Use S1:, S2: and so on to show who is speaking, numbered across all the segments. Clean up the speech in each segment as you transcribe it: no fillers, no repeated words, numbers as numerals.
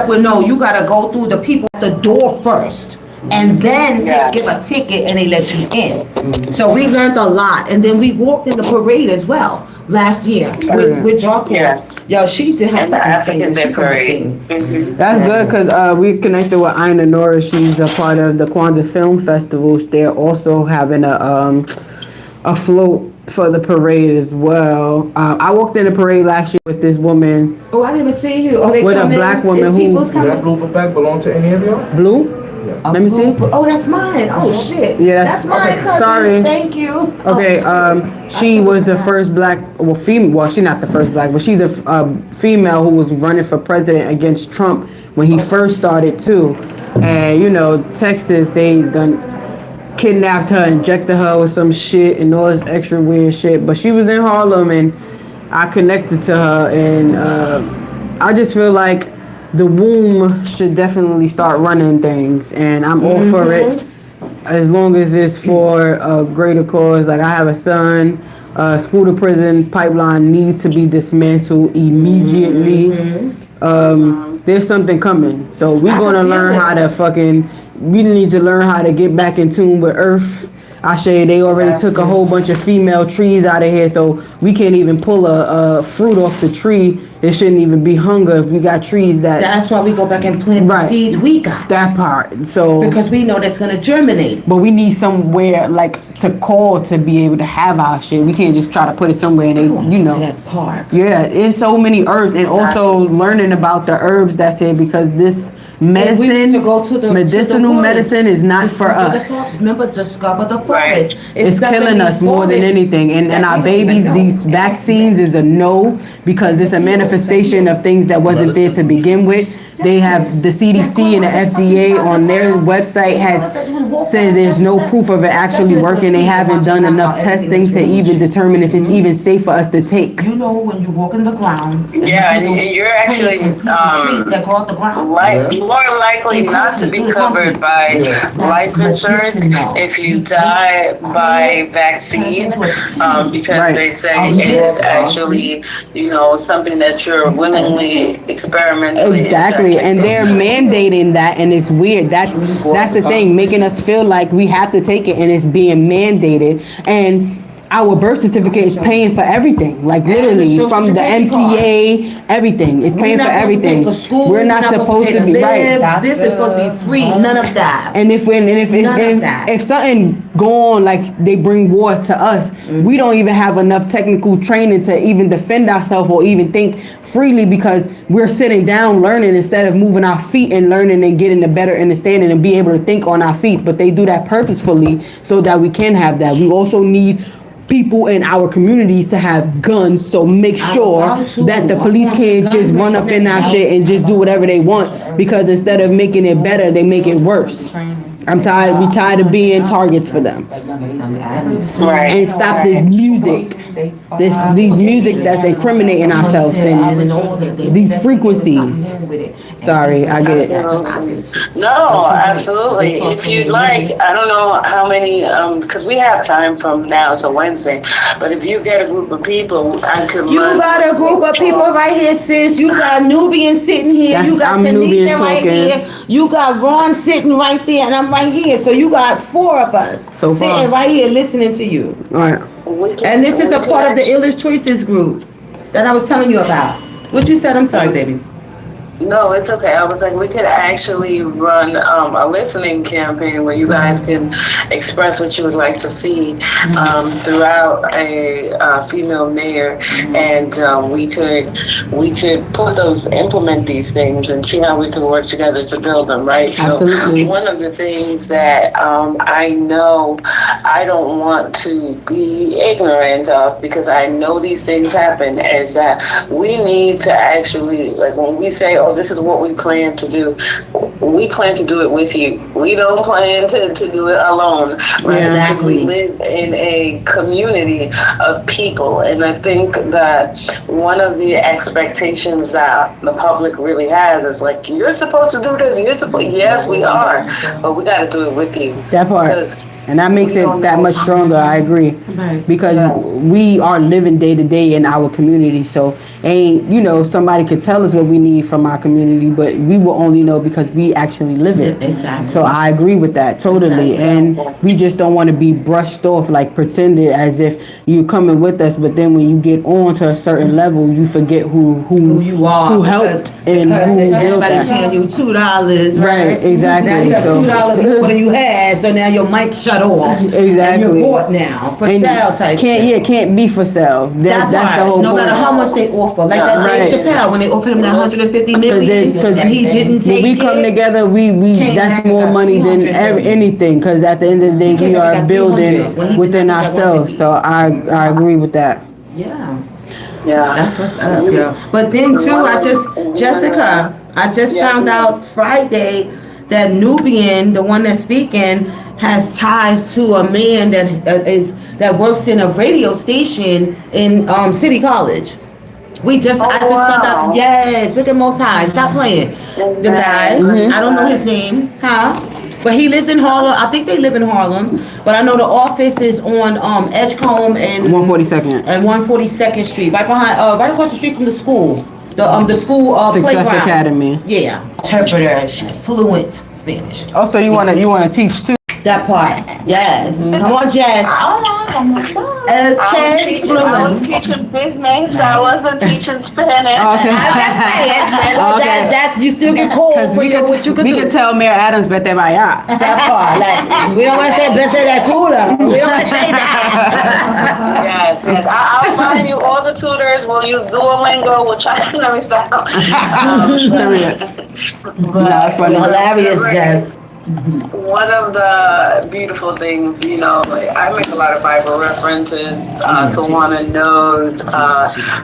S1: Well, no, you gotta go through the people at the door first, and then give a ticket, and they let you in. So we learned a lot, and then we walked in the parade as well last year with Job.
S2: Yes.
S1: Yo, she did have
S2: And the African Day Parade.
S3: That's good because we connected with Ina Nora. She's a part of the Kwanzaa Film Festival. They're also having a float for the parade as well. I walked in the parade last year with this woman.
S1: Oh, I didn't even see you. Oh, they
S3: with a black woman who.
S4: Does that blue bag belong to any of y'all?
S3: Blue?
S4: Yeah.
S3: Let me see.
S1: Oh, that's mine. Oh shit.
S3: Yeah,
S1: that's mine.
S3: okay.
S1: Cousin.
S3: Sorry.
S1: Thank you.
S3: Okay. She was the first black, female. Well, she's not the first black, but she's a female who was running for president against Trump when he first started too. And you know, Texas, they done kidnapped her, injected her with some shit and all this extra weird shit. But she was in Harlem, and I connected to her, and I just feel like the womb should definitely start running things, and I'm all for it, as long as it's for a greater cause. Like I have a son. School to prison pipeline needs to be dismantled immediately. There's something coming, so we're gonna learn how to we need to learn how to get back in tune with Earth. They already took a whole bunch of female trees out of here, so we can't even pull a fruit off the tree. It shouldn't even be hunger if we got trees that.
S1: That's why we go back and plant the seeds we got.
S3: That part. So
S1: because we know that's gonna germinate.
S3: But we need somewhere like to call to be able to have our shit. We can't just try to put it somewhere and
S1: to that park.
S3: Yeah, it's so many herbs, and also learning about the herbs that's here, because this medicine, medicinal medicine is not for us.
S1: Remember, discover the forest.
S3: It's killing us more than anything. And our babies, these vaccines is a no, because it's a manifestation of things that wasn't there to begin with. They have the CDC and the FDA on their website has said there's no proof of it actually working. They haven't done enough testing to even determine if it's even safe for us to take.
S1: You know, when you walk in the ground.
S2: Yeah, and you're actually more likely not to be covered by life insurance if you die by vaccine, because they say it is actually, something that you're willingly experimentally.
S3: Exactly. And they're mandating that, and it's weird. That's the thing, making us feel like we have to take it, and it's being mandated. And our birth certificate is paying for everything, like literally from the MTA, everything. It's paying for everything. We're not supposed to be right.
S1: This is supposed to be free. None of that.
S3: And if something go on, like they bring war to us, we don't even have enough technical training to even defend ourselves or even think freely, because we're sitting down learning instead of moving our feet and learning and getting a better understanding and be able to think on our feet. But they do that purposefully so that we can have that. We also need people in our communities to have guns, so make sure that the police can't just run up in our shit and just do whatever they want, because instead of making it better, they make it worse. I'm tired. We tired of being targets for them. And stop this music, these music that's incriminating ourselves and these frequencies. Sorry, I get it.
S2: No, absolutely. If you'd like, I don't know how many, because we have time from now to Wednesday, but if you get a group of people, I could.
S1: You got a group of people right here, sis. You got Nubian sitting here. You got Tanisha right here. You got Ron sitting right there, and I'm right here. So you got 4 of us sitting right here listening to you.
S3: All right.
S1: And this is a part of the Illest Choices group that I was telling you about. What you said? I'm sorry, baby.
S2: No, it's okay. I was like, we could actually run a listening campaign where you guys can express what you would like to see throughout a female mayor, and we could implement these things and see how we can work together to build them, right?
S3: Absolutely.
S2: So one of the things that I know I don't want to be ignorant of, because I know these things happen, is that we need to actually, like when we say, oh, this is what we plan to do, we plan to do it with you. We don't plan to do it alone, right?
S1: Yeah,
S2: because we live in a community of people, and I think that one of the expectations that the public really has is like, you're supposed to do this, yes we are, but we got to do it with you.
S3: That part. And that makes it that much stronger. I agree.
S1: Right.
S3: Because we are living day to day in our community. So ain't, somebody could tell us what we need from our community, but we will only know because we actually live it.
S1: Exactly.
S3: So I agree with that totally. And we just don't want to be brushed off, like pretended as if you're coming with us, but then when you get on to a certain level, you forget who
S1: you are,
S3: who helped and who built
S1: everybody
S3: that.
S1: paying you $2,
S3: Right, exactly.
S1: Now you got
S3: So-
S1: $2 more than you had, so now your mic shut off.
S3: Exactly.
S1: And you're bought now for
S3: And
S1: sale type.
S3: can't be for sale. That's the whole
S1: no
S3: point.
S1: matter how much they offer, like that
S3: Right.
S1: Dave Chappelle when they offered him that 150 million, and he didn't take
S3: when we
S1: it.
S3: come together, we
S1: Can't
S3: that's
S1: have
S3: more
S1: that
S3: money than
S1: 300
S3: anything. Because at the end of the day,
S1: can't
S3: we
S1: have
S3: are
S1: that 300
S3: building
S1: when he
S3: within
S1: did that
S3: ourselves.
S1: 150.
S3: So I agree with that.
S1: Yeah.
S2: Yeah.
S1: That's what's up, girl. But then too, Jessica, I just
S2: Yes,
S1: found
S2: ma'am.
S1: out Friday that Nubian, the one that's speaking, has ties to a man that works in a radio station in City College. I just found out.
S2: wow.
S1: Yes, look at Most High. Stop playing. The guy, I don't know his name, but he lives in Harlem. I think they live in Harlem, but I know the office is on Edgecombe and
S3: 142nd.
S1: and 142nd Street, right behind, right across the street from the school, the school
S3: Success
S1: playground.
S3: Academy.
S1: Yeah, interpreter, fluent Spanish.
S3: Oh, so you wanna teach too?
S1: That part, yes. Come on, Jess.
S2: I
S1: Okay,
S2: was
S1: fluent.
S2: teaching business. I wasn't teaching Spanish.
S3: Okay.
S1: That you still get called
S3: Because
S1: for what you could
S3: we
S1: do.
S3: can tell Mayor Adams bet vaya.
S1: That part, like we don't want to say best that cooler. We don't want to say that.
S2: Yes. I'll find you all the tutors. We'll use Duolingo. We'll try. Let me stop.
S3: That's funny.
S1: Hilarious, Jess.
S2: One of the beautiful things, I make a lot of Bible references to want to know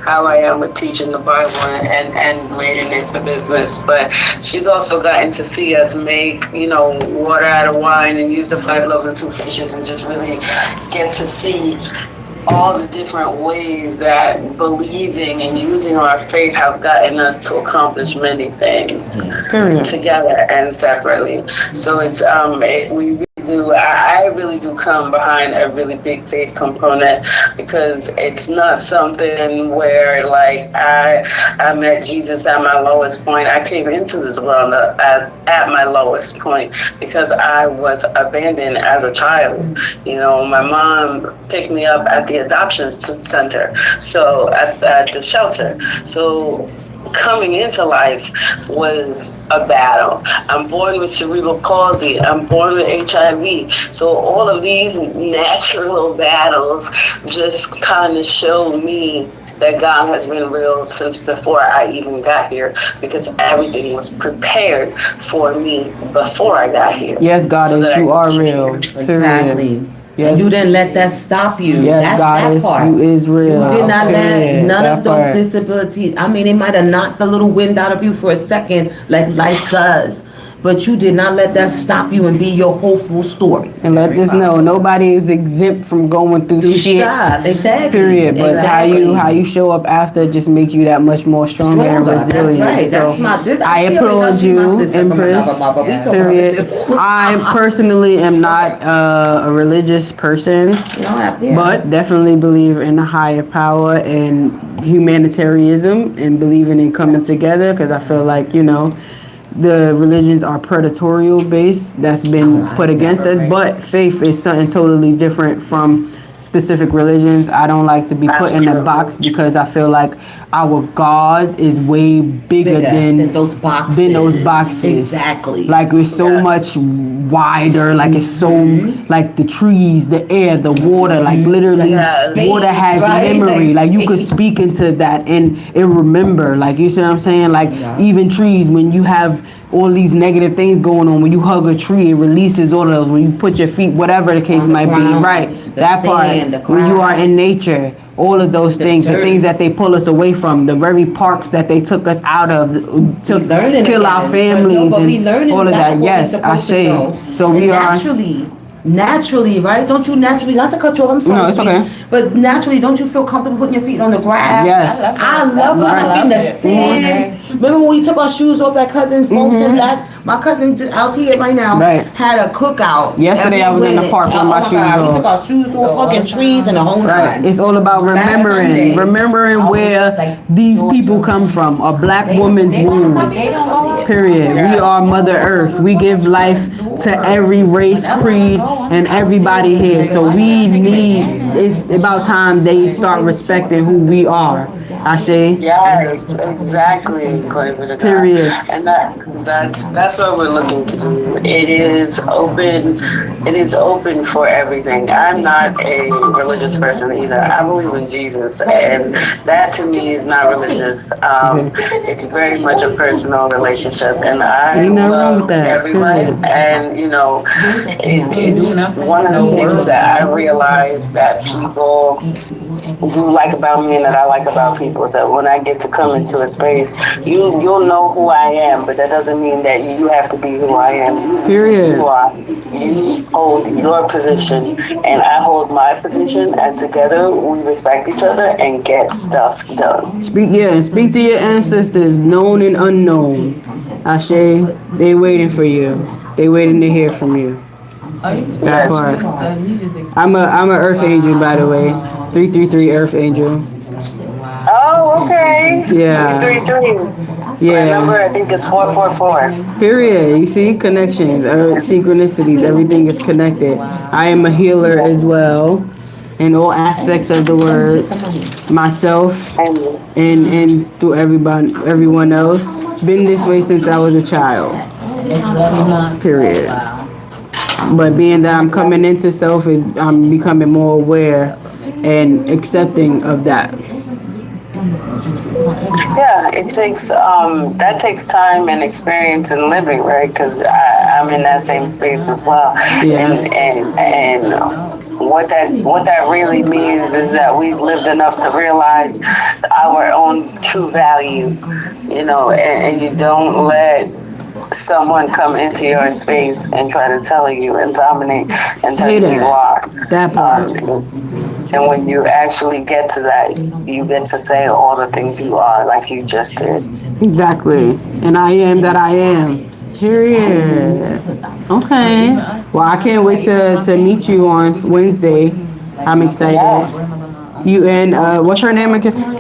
S2: how I am with teaching the Bible and relating it to business. But she's also gotten to see us make, water out of wine and use the 5 loaves and 2 fishes and just really get to see all the different ways that believing and using our faith have gotten us to accomplish many things together and separately. So it's we really do. I really do come behind a really big faith component because it's not something where like I met Jesus at my lowest point. I came into this world at my lowest point because I was abandoned as a child. My mom picked me up at the adoption center, so at the shelter. So coming into life was a battle. I'm born with cerebral palsy. I'm born with HIV. So all of these natural battles just kind of show me that God has been real since before I even got here, because everything was prepared for me before I got here.
S3: Yes, Goddess, you are real.
S1: Exactly.
S3: Yes.
S1: You didn't let that stop you.
S3: Yes,
S1: That's
S3: Goddess,
S1: that part.
S3: you is real.
S1: You did not let none of those
S3: part.
S1: disabilities. I mean, it might have knocked a little wind out of you for a second, like life does. But you did not let that stop you and be your hopeful story.
S3: And let this know, nobody is exempt from going through shit.
S1: Stop. Exactly.
S3: Period. But
S1: Exactly.
S3: how you show up after just makes you that much more stronger and resilient.
S1: That's right.
S3: So I applaud you, Empress. Period. I personally am not a religious person, but definitely believe in a higher power and humanitarianism and believing in coming together, because I feel like, the religions are predatorial based, that's been put against us, but faith is something totally different from specific religions. I don't like to be put in a box because I feel like our God is way bigger than
S1: those boxes. Exactly.
S3: Like it's so much wider, like it's so like the trees, the air, the water, like literally water has memory. Like you could speak into that and remember, like you see what I'm saying? Like even trees, when you have all these negative things going on, when you hug a tree, it releases all of those. When you put your feet, whatever the case might be, right? That part, when you are in nature, all of those things, the things that they pull us away from, the very parks that they took us out of to kill our families and all of that. Yes, I say. So we are
S1: naturally, right? Don't you naturally, not to cut you off, I'm sorry.
S3: No, it's okay.
S1: But naturally, don't you feel comfortable putting your feet on the grass?
S3: Yes.
S1: I love putting my feet in the sand. Remember when we took our shoes off at cousin's folks and left? My cousin out here right now had a cookout.
S3: Yesterday I was in the park with my shoes
S1: We
S3: off.
S1: took our shoes off, fucking trees and the whole nine.
S3: It's all about remembering where these people come from. A black woman's womb. Period. We are Mother Earth. We give life to every race, creed, and everybody here. So it's about time they start respecting who we are. I say.
S2: Yes, exactly. Glory to God.
S3: Period.
S2: And that's what we're looking to do. It is open. It is open for everything. I'm not a religious person either. I believe in Jesus, and that to me is not religious. It's very much a personal relationship, and I love everyone. And it's one of the things that I realize that people do like about me and that I like about people is that when I get to come into a space, you'll know who I am, but that doesn't mean that you have to be who I am.
S3: Period.
S2: You hold your position and I hold my position, and together we respect each other and get stuff done.
S3: Speak to your ancestors, known and unknown. Ashe, they waiting for you. They waiting to hear from you. That part. I'm a Earth Angel, by the way. 333 Earth Angel.
S2: Oh, okay.
S3: Yeah.
S2: 333.
S3: Yeah.
S2: My number, I think it's 444.
S3: Period. You see, connections, synchronicities, everything is connected. I am a healer as well, in all aspects of the word. Myself and through everyone else. Been this way since I was a child. Period. But being that I'm coming into self, I'm becoming more aware and accepting of that.
S2: Yeah, it takes that takes time and experience and living, right? Because I'm in that same space as well.
S3: Yeah.
S2: And what that really means is that we've lived enough to realize our own true value, and you don't let someone come into your space and try to tell you and dominate and tell you who you are.
S3: That part.
S2: And when you actually get to that, you get to say all the things you are, like you just did.
S3: Exactly. And I am that I am. Period. Okay. Well, I can't wait to meet you on Wednesday. I'm excited.
S2: Yes.
S3: You and what's her name again?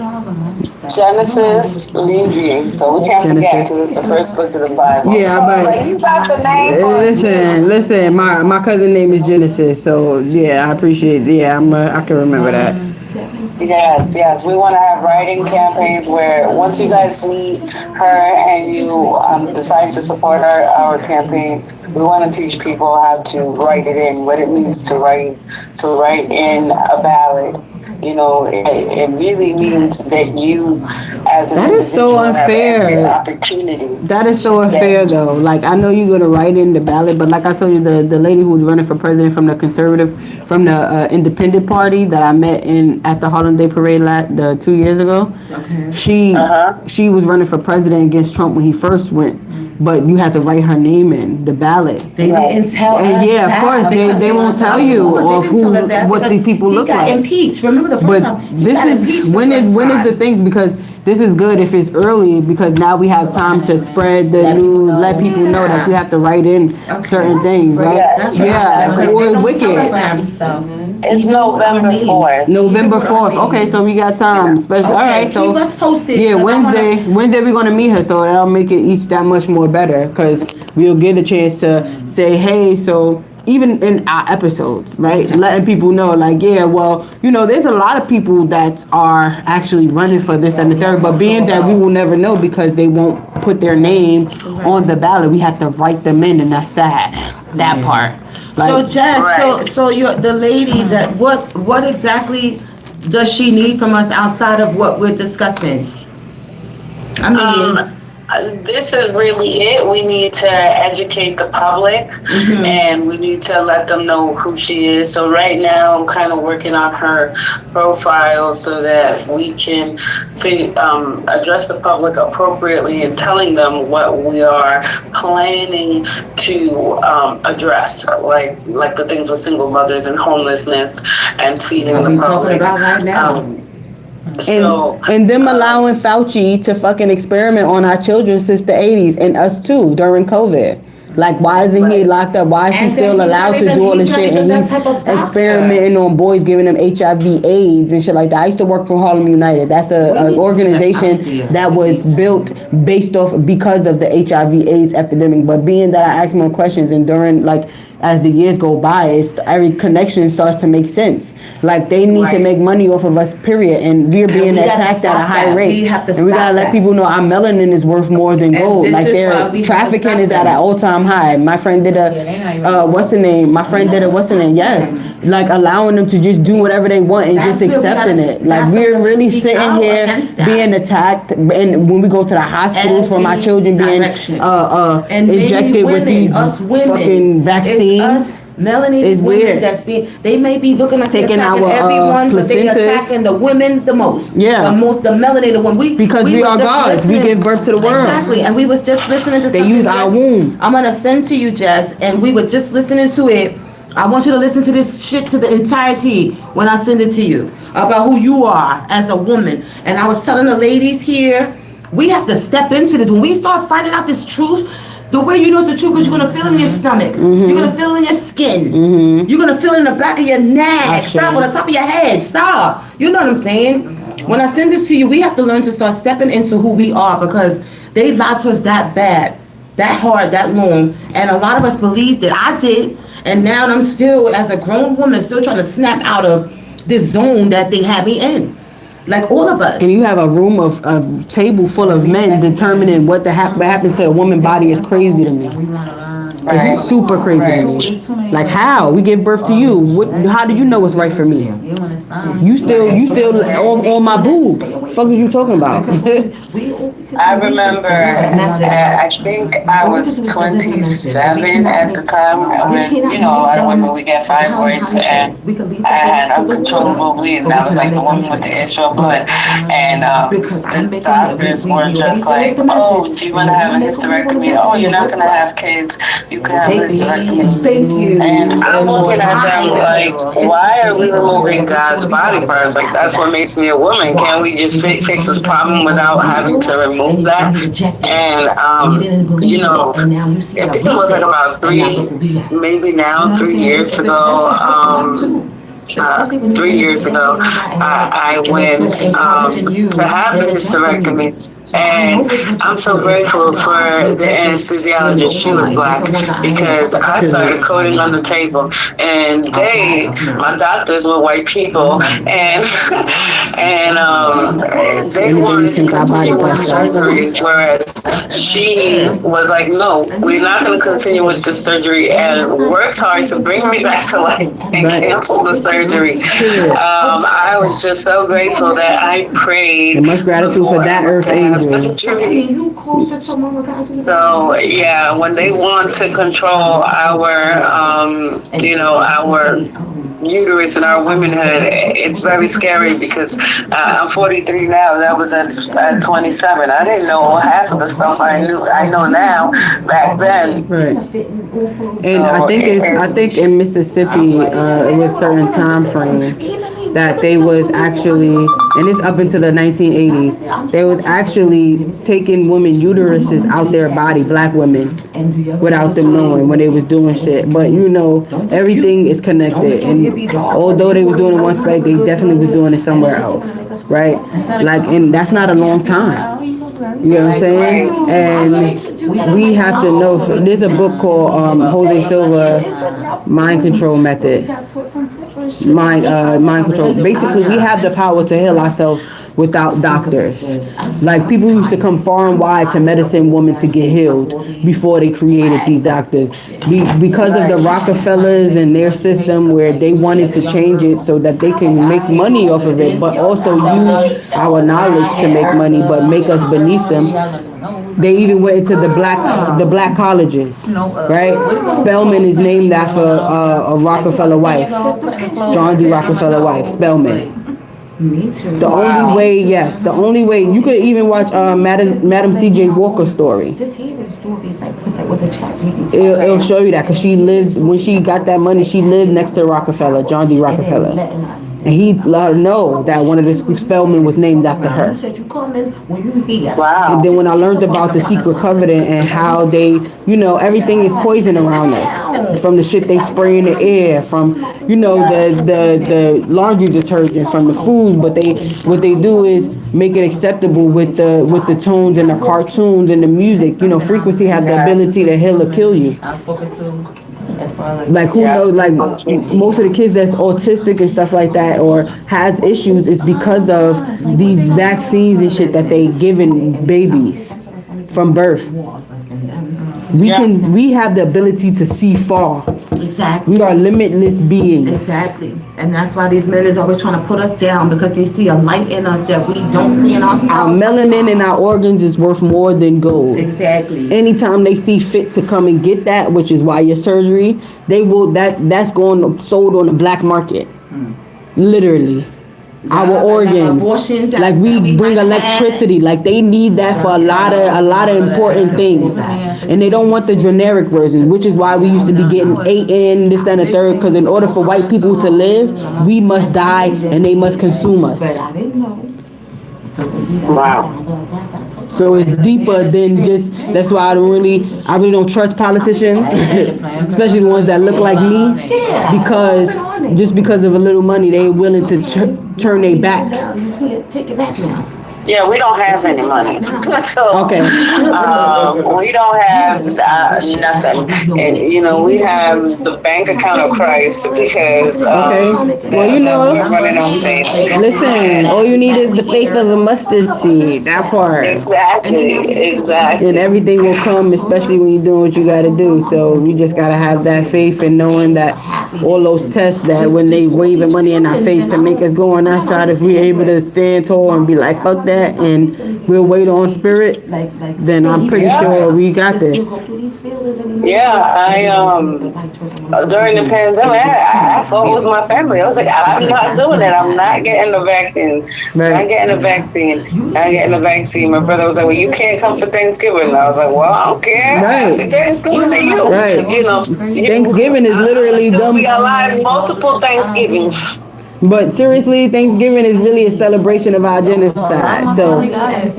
S2: Genesis Levy. So we can't forget because it's the first book of the Bible.
S3: Yeah,
S2: so,
S3: but
S2: you got the name for
S3: listen. My cousin name is Genesis. So yeah, I appreciate. Yeah, I can remember that.
S2: Yes. We want to have writing campaigns where once you guys meet her and you decide to support our campaign, we want to teach people how to write it in, what it means to write in a ballad. It really means that you, as an
S3: That is so
S2: individual,
S3: unfair.
S2: have every opportunity.
S3: That is so unfair, though. Like, I know you're gonna write in the ballot, but like I told you, the lady who was running for president from the Independent Party that I met at the Harlem Day Parade 2 years ago. Okay. She was running for president against Trump when he first went. But you had to write her name in the ballot.
S1: They didn't tell us.
S3: Yeah, of course, they won't tell you of what these people look like.
S1: He got impeached. Remember the first time?
S3: When is the thing? Because this is good if it's early, because now we have time to spread the news, let people know that you have to write in certain things, right? Or wicked.
S2: It's November 4th.
S3: November 4th. Okay, so we got time. All right, so
S1: keep us posted.
S3: Yeah, Wednesday we're gonna meet her, so that'll make it each that much more better, because we'll get a chance to say, hey, so even in our episodes, right? Letting people know, like, yeah, well, there's a lot of people that are actually running for this and the third, but being that we will never know because they won't put their name on the ballot, we have to write them in, and that's sad. That part. Like,
S1: so Jess, so you're the lady that what exactly does she need from us outside of what we're discussing? I mean,
S2: this is really it. We need to educate the public, and we need to let them know who she is. So right now I'm kind of working on her profile so that we can address the public appropriately and telling them what we are planning to address, like the things with single mothers and homelessness and feeding the public.
S1: Talking about right now.
S3: And them allowing Fauci to fucking experiment on our children since the 80s and us too during COVID. Like, why isn't he locked up? Why is he still allowed to do all this shit? And he's experimenting on boys, giving them HIV, AIDS, and shit like that. I used to work for Harlem United. That's an organization that was built based off because of the HIV, AIDS epidemic. But being that I asked more questions and during, like, as the years go by, every connection starts to make sense. Like, they need to make money off of us, period. And we're being attacked at a high rate. And we gotta let people know our melanin is worth more than gold. Like, their trafficking is at an all-time high. My friend did what's the name? Yes. Like, allowing them to just do whatever they want and just accepting it. Like, we're really sitting here being attacked. And when we go to the hospitals for my children being injected with these fucking vaccines.
S1: Us melanated women that's being, they may be looking like taking attacking everyone, but they attacking the women the most.
S3: Yeah,
S1: the melanated one.
S3: Because we are gods. We give birth to the world.
S1: Exactly, and we was just listening to.
S3: They use our womb.
S1: I'm gonna send to you, Jess, and we were just listening to it. I want you to listen to this shit to the entirety when I send it to you about who you are as a woman. And I was telling the ladies here, we have to step into this. When we start finding out this truth. The way you know it's the truth is you're going to feel it in your stomach. You're going to feel it in your skin. You're going to feel it in the back of your neck. Stop, on the top of your head. Stop. You know what I'm saying? When I send this to you, we have to learn to start stepping into who we are because they lied to us that bad, that hard, that long. And a lot of us believed it. I did. And now I'm still, as a grown woman, still trying to snap out of this zone that they had me in. Like all of us.
S3: And you have a room of table full of men determining what happens to a woman's body is crazy to me. It's super crazy to me. Like, how? We give birth to you. How do you know what's right for me? You still on my boob. Fuck is you talking about?
S2: I remember, I think I was 27 at the time when, you know, a lot of women, we get fibroids, and I had uncontrollable bleeding. I was like the woman with the extra blood. And the doctors were just like, oh, do you want to have a hysterectomy? Oh, you're not going to have kids. You can have a hysterectomy.
S1: Thank you.
S2: And I'm looking at them like, why are we removing God's body parts? Like, that's what makes me a woman. Can't we just fix this problem without having to remove that? And, you know, I think it was like about 3 years ago, 3 years ago, I went to have the hysterectomy. And I'm so grateful for the anesthesiologist. She was black because I started coding on the table, and my doctors were white people, and they wanted to continue with the surgery, whereas she was like, no, we're not going to continue with the surgery, and worked hard to bring me back to life and cancel the surgery. I was just so grateful that I prayed.
S3: And much gratitude for that earth angel.
S2: So yeah, when they want to control our, you know, our uterus and our womanhood, it's very scary because I'm 43 now. That was at 27. I didn't know half of the stuff I know now back then.
S3: Right. And I think in Mississippi, it was a certain time frame that they was actually, and it's up into the 1980s, they was actually taking women uteruses out their body, black women, without them knowing when they was doing shit. But you know, everything is connected, and although they was doing it in one spot, they definitely was doing it somewhere else, right? Like, and that's not a long time. You know what I'm saying? And we have to know, there's a book called Jose Silva, Mind Control Method. Mind control. Basically, we have the power to heal ourselves without doctors. Like, people used to come far and wide to medicine women to get healed before they created these doctors. Because of the Rockefellers and their system where they wanted to change it so that they can make money off of it, but also use our knowledge to make money, but make us beneath them. They even went into the black colleges, right? Spelman is named after a Rockefeller wife, John D. Rockefeller wife, Spelman.
S1: Me too.
S3: The only way you could even watch Madam C.J. Walker's story.
S1: Just hearing stories like with the chat GPT.
S3: It'll show you that because she lived, when she got that money, she lived next to Rockefeller, John D. Rockefeller. And he let her know that one of the Spellman was named after her.
S1: You said you coming when you here.
S2: Wow.
S3: And then when I learned about the secret covenant and how they, you know, everything is poison around us. From the shit they spray in the air, from, you know, the laundry detergent, from the food, but what they do is make it acceptable with the tones and the cartoons and the music. You know, frequency has the ability to heal or kill you.
S5: I've spoken to as far as
S3: Like who knows, like most of the kids that's autistic and stuff like that or has issues is because of these vaccines and shit that they giving babies from birth. We have the ability to see far.
S1: Exactly.
S3: We are limitless beings.
S1: Exactly. And that's why these men is always trying to put us down because they see a light in us that we don't see in ourselves.
S3: Our melanin and our organs is worth more than gold.
S1: Exactly.
S3: Anytime they see fit to come and get that, which is why your surgery, they will that's going sold on the black market. Literally. Our organs, like we bring electricity, like they need that for a lot of important things, and they don't want the generic version, which is why we used to be getting 8N, this, that, and the third, because in order for white people to live, we must die and they must consume us.
S2: Wow.
S3: So it's deeper than just, that's why I really don't trust politicians, especially the ones that look like me, because just because of a little money, they willing to turn their back.
S1: You can't take it back now.
S2: Yeah, we don't have any money. So,
S3: Okay.
S2: we don't have nothing. And, you know, we have the bank account of Christ because
S3: Okay. Well, you know,
S2: we're running on faith.
S3: listen, all you need is the faith of a mustard seed, that part.
S2: Exactly.
S3: And everything will come, especially when you're doing what you gotta do. So we just gotta have that faith and knowing that all those tests that when they waving money in our face to make us go on our side, if we're able to stand tall and be like, fuck that, and we'll wait on spirit, then I'm pretty sure we got this.
S2: Yeah, during the pandemic, I fought with my family. I was like, I'm not doing it. I'm not getting the vaccine.
S3: Right.
S2: Not getting the vaccine. Not getting the vaccine. My brother was like, well, you can't come for Thanksgiving. I was like, well, I don't care.
S3: Right.
S2: Happy Thanksgiving to you.
S3: Right.
S2: You know,
S3: Thanksgiving is literally dumb.
S2: We alive multiple Thanksgivings.
S3: But seriously, Thanksgiving is really a celebration of our genocide. So